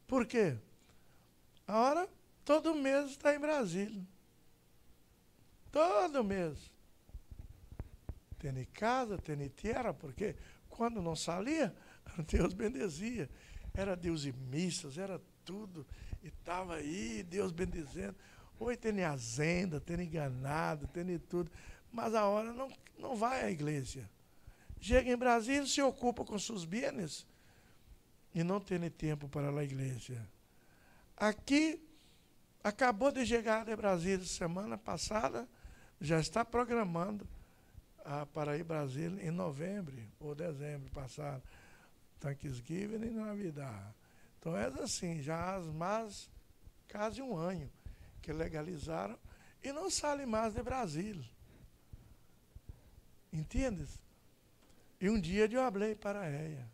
Por quê? A hora, todo mês está em Brasília. Todo mês. Tem casa, tem terra, porque quando não saía, Deus bendizia. Era Deus e missas, era tudo. E estava aí, Deus bendizendo. Hoje tem agenda, tem enganado, tem tudo. Mas a hora não vai à igreja. Chega em Brasília, se ocupa com seus bens e não tem tempo para a igreja. Aqui, acabou de chegar de Brasília semana passada, já está programando para ir a Brasília em novembro ou dezembro passado. Thanksgiving e Navidad. Então é assim, já há mais quase um ano que legalizaram e não saem mais de Brasília. Entendes? E um dia eu falei para ela,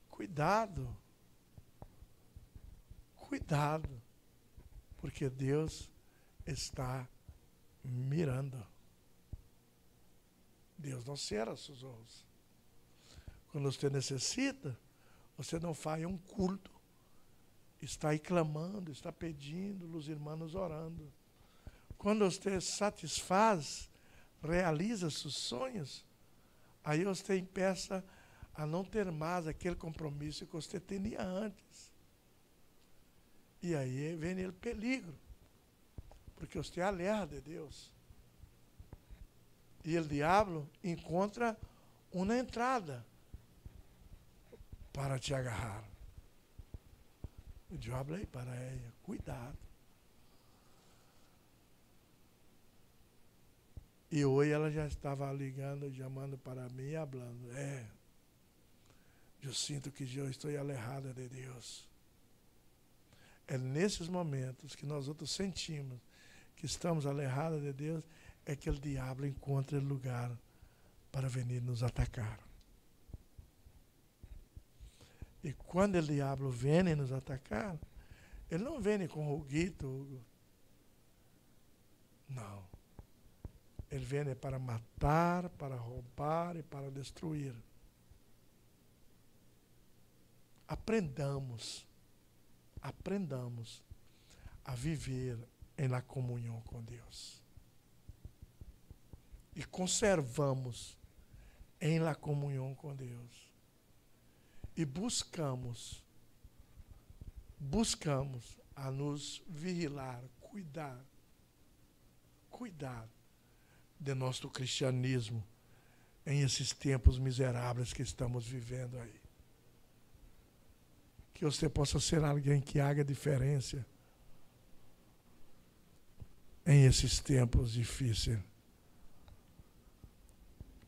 cuidado, porque Deus está mirando. Deus não cierra seus olhos. Quando você necessita, você não faz um culto, está aí clamando, está pedindo, os irmãos orando. Quando você satisfaz, realiza seus sonhos, aí você empieza a não ter mais aquele compromisso que você tinha antes. E aí vem o peligro, porque você alerta de Deus. E o diabo encontra uma entrada para te agarrar. O diabo aí para ela, cuidado. E hoje ela já estava ligando, chamando para mim e falando, eu sinto que eu estou alejada de Deus. É nesses momentos que nós outros sentimos que estamos alejados de Deus, é que o diabo encontra lugar para vir nos atacar. E quando o diabo vem nos atacar, ele não vem com ruguito, não. Ele vem para matar, para roubar e para destruir. aprendamos a viver em la comunhão com Deus. E conservamos em la comunhão com Deus. E buscamos a nos vigilar, cuidar de nosso cristianismo em esses tempos miseráveis que estamos vivendo aí. Que você possa ser alguém que haja diferença em esses tempos difíceis.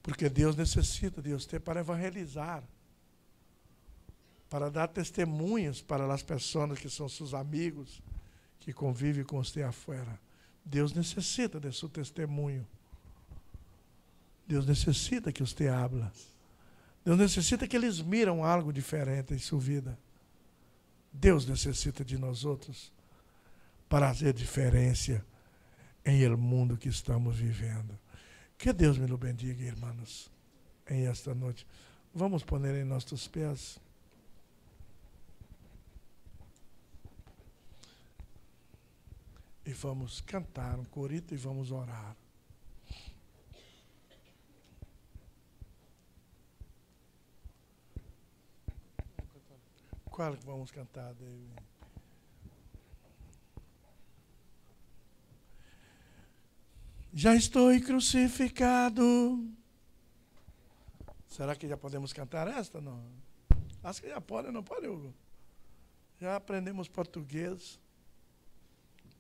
Porque Deus necessita de você para evangelizar, para dar testemunhos para as pessoas que são seus amigos, que convivem com você afuera. Deus necessita de seu testemunho. Deus necessita que você habla. Deus necessita que eles miram algo diferente em sua vida. Deus necessita de nós outros para fazer diferença em el mundo que estamos vivendo. Que Deus me lo bendiga, irmãos, em esta noite. Vamos pôr em nossos pés. E vamos cantar um corito e vamos orar. Qual que vamos cantar, David? Já estou crucificado. Será que já podemos cantar esta? Não. Acho que já pode, não pode, Hugo? Já aprendemos português.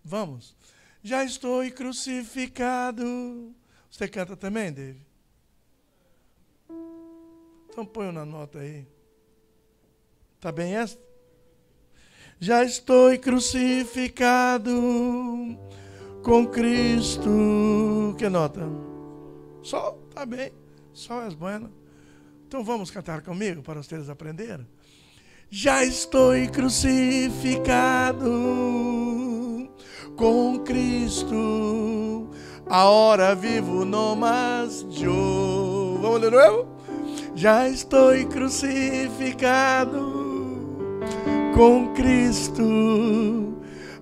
Vamos. Já estou crucificado. Você canta também, David? Então põe na nota aí. Tá bem esta? Já estou crucificado com Cristo. Que nota? Sol, tá bem. Sol é bueno. Então vamos cantar comigo para vocês aprenderem. Já estou crucificado com Cristo. Agora vivo no mais eu. Vamos de novo? Já estou crucificado com Cristo.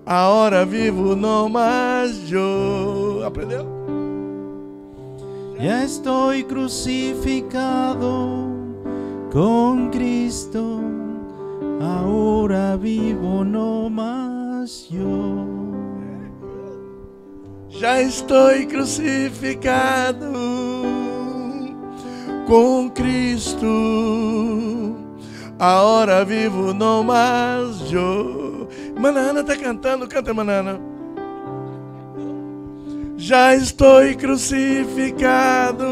Agora vivo no mais eu. Aprendeu? Já estou crucificado com Cristo. Agora vivo no mais eu. Já estou crucificado com Cristo. Agora vivo no mais eu. Manana está cantando, canta, Manana. Já estou crucificado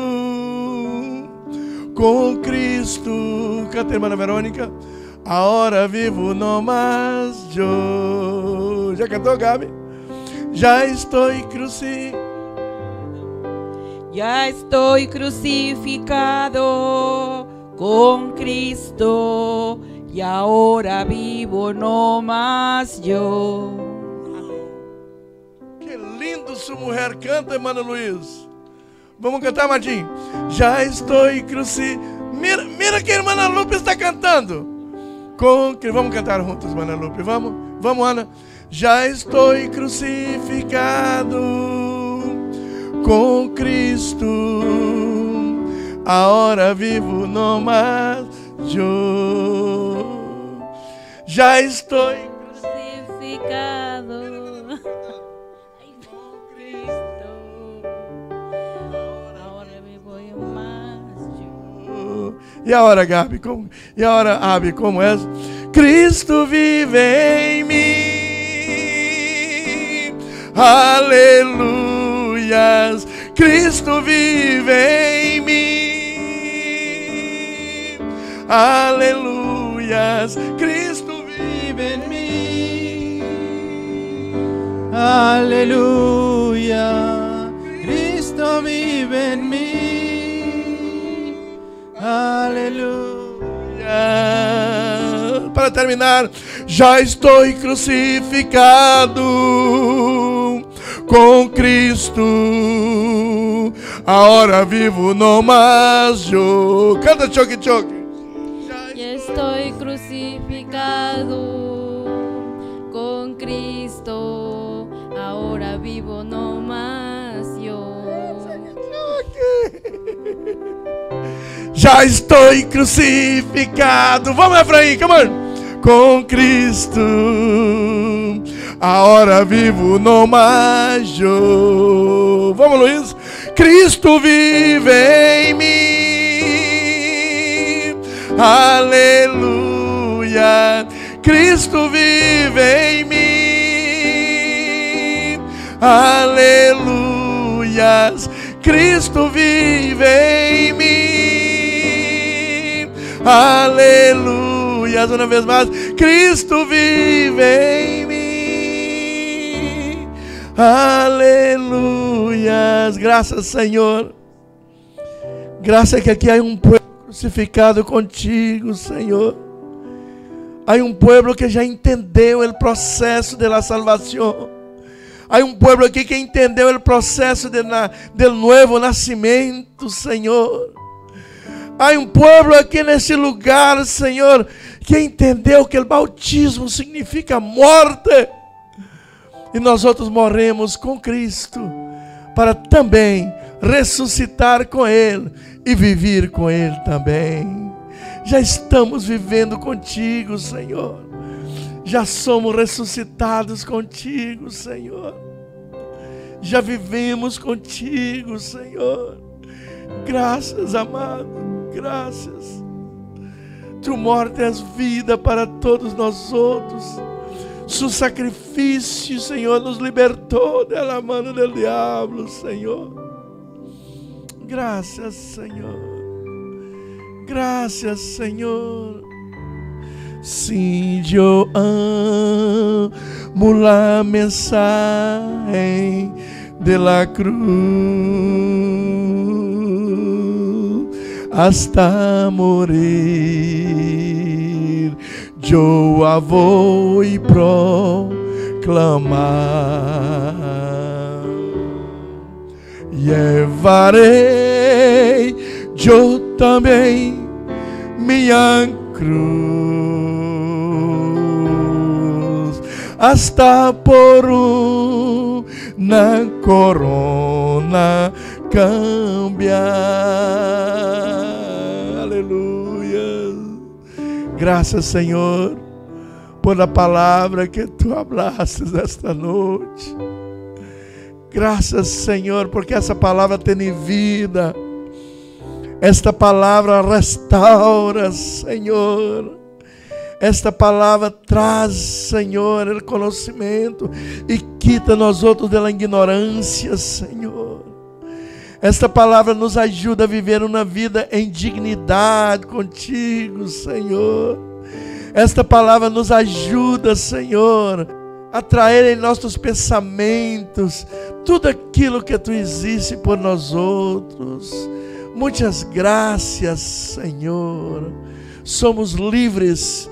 com Cristo. Canta, irmã Verônica. Agora vivo no mais eu. Já cantou, Gabi? Já estou crucificado. Ya estoy crucificado con Cristo y ahora vivo no más yo. Que lindo sua mulher canta, irmã Luiz. Vamos cantar, Martim? Já estou crucificado. Mira que a irmã Lupe está cantando. Vamos cantar juntos, irmã Lupe. Vamos, Ana. Já estou crucificado com Cristo. Agora vivo no mais eu. Já estou Crucificado con Cristo. Ahora vivo yo más yo. E a hora, Gabi? E a hora, Abi, como é? Cristo vive em mim. Aleluias. Cristo vive em mim. Aleluias. Cristo vive em mim. Aleluya, Cristo vive en mí. Aleluya. Para terminar, já estou crucificado com Cristo. Agora vivo no mais eu. Canta, choque, choque. Ya estoy crucificado con Cristo, ahora vivo no más yo. Já estou crucificado. Vamos, Efraim, come on. Com Cristo, agora vivo no mais eu. Vamos, Luiz. Cristo vive em mim. Aleluia. Cristo vive em mim. Aleluia. Cristo vive em mim. Aleluia. Uma vez mais, Cristo vive em mim. Aleluias. Graças, Senhor. Graças que aqui há um povo crucificado contigo, Senhor. Há um povo que já entendeu o processo da salvação. Há um povo aqui que entendeu o processo do novo nascimento, Senhor. Há um povo aqui nesse lugar, Senhor, que entendeu que o bautismo significa morte. E nós outros morremos com Cristo para também ressuscitar com Ele e viver com Ele também. Já estamos vivendo contigo, Senhor. Já somos ressuscitados contigo, Senhor. Já vivemos contigo, Senhor. Graças, amado. Graças. Tu morte és vida para todos nós outros. Su sacrifício, Senhor, nos libertou da mão do diabo, Senhor. Graças, Senhor. Graças, Senhor. Sim, eu amo a mensagem de la cruz hasta morir. Eu a vou proclamar. Levarei eu também minha cruz hasta por na corona cambiar. Aleluia. Graças, Senhor, por a palavra que tu hablastes esta noite. Graças, Senhor, porque essa palavra tem vida. Esta palavra restaura, Senhor. Esta palavra traz, Senhor, o conhecimento e quita nós outros da ignorância, Senhor. Esta palavra nos ajuda a viver uma vida em dignidade contigo, Senhor. Esta palavra nos ajuda, Senhor, a trazer em nossos pensamentos tudo aquilo que tu existe por nós outros. Muitas graças, Senhor. Somos livres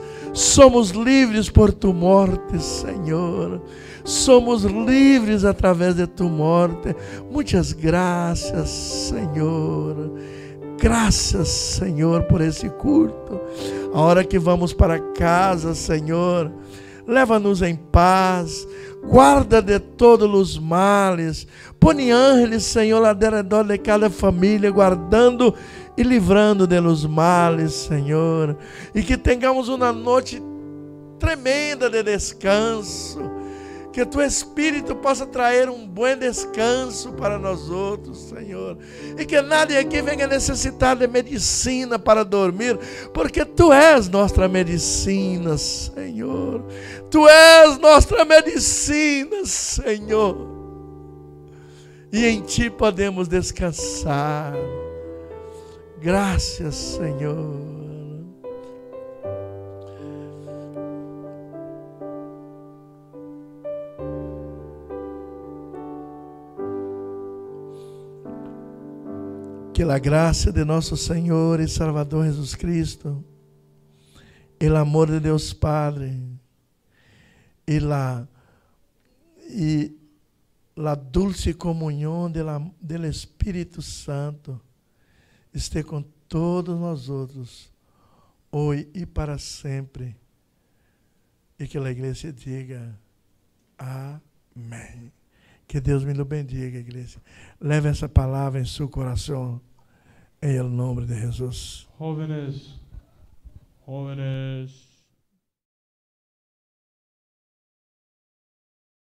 por tu morte, Senhor. Somos livres através de tu morte. Muitas graças, Senhor. Graças, Senhor, por esse culto. A hora que vamos para casa, Senhor, leva-nos em paz. Guarda de todos os males. Põe ángeles, Senhor, ao redor de cada família, guardando e livrando de los males, Senhor. E que tenhamos uma noite tremenda de descanso. Que tu Espírito possa trazer um bom descanso para nós outros, Senhor. E que nadie aqui venha necessitar de medicina para dormir, porque tu és nossa medicina, Senhor. Tu és nossa medicina, Senhor. E em ti podemos descansar. Graças, Senhor. Que a graça de nosso Senhor e Salvador Jesus Cristo, o amor de Deus Padre e la dulce comunhão do Espírito Santo esteja com todos nós outros, hoy y para sempre. E que a igreja diga amém. Que Deus me lo bendiga, igreja. Leve essa palavra em seu coração, em nome de Jesus. Jóvenes, jóvenes.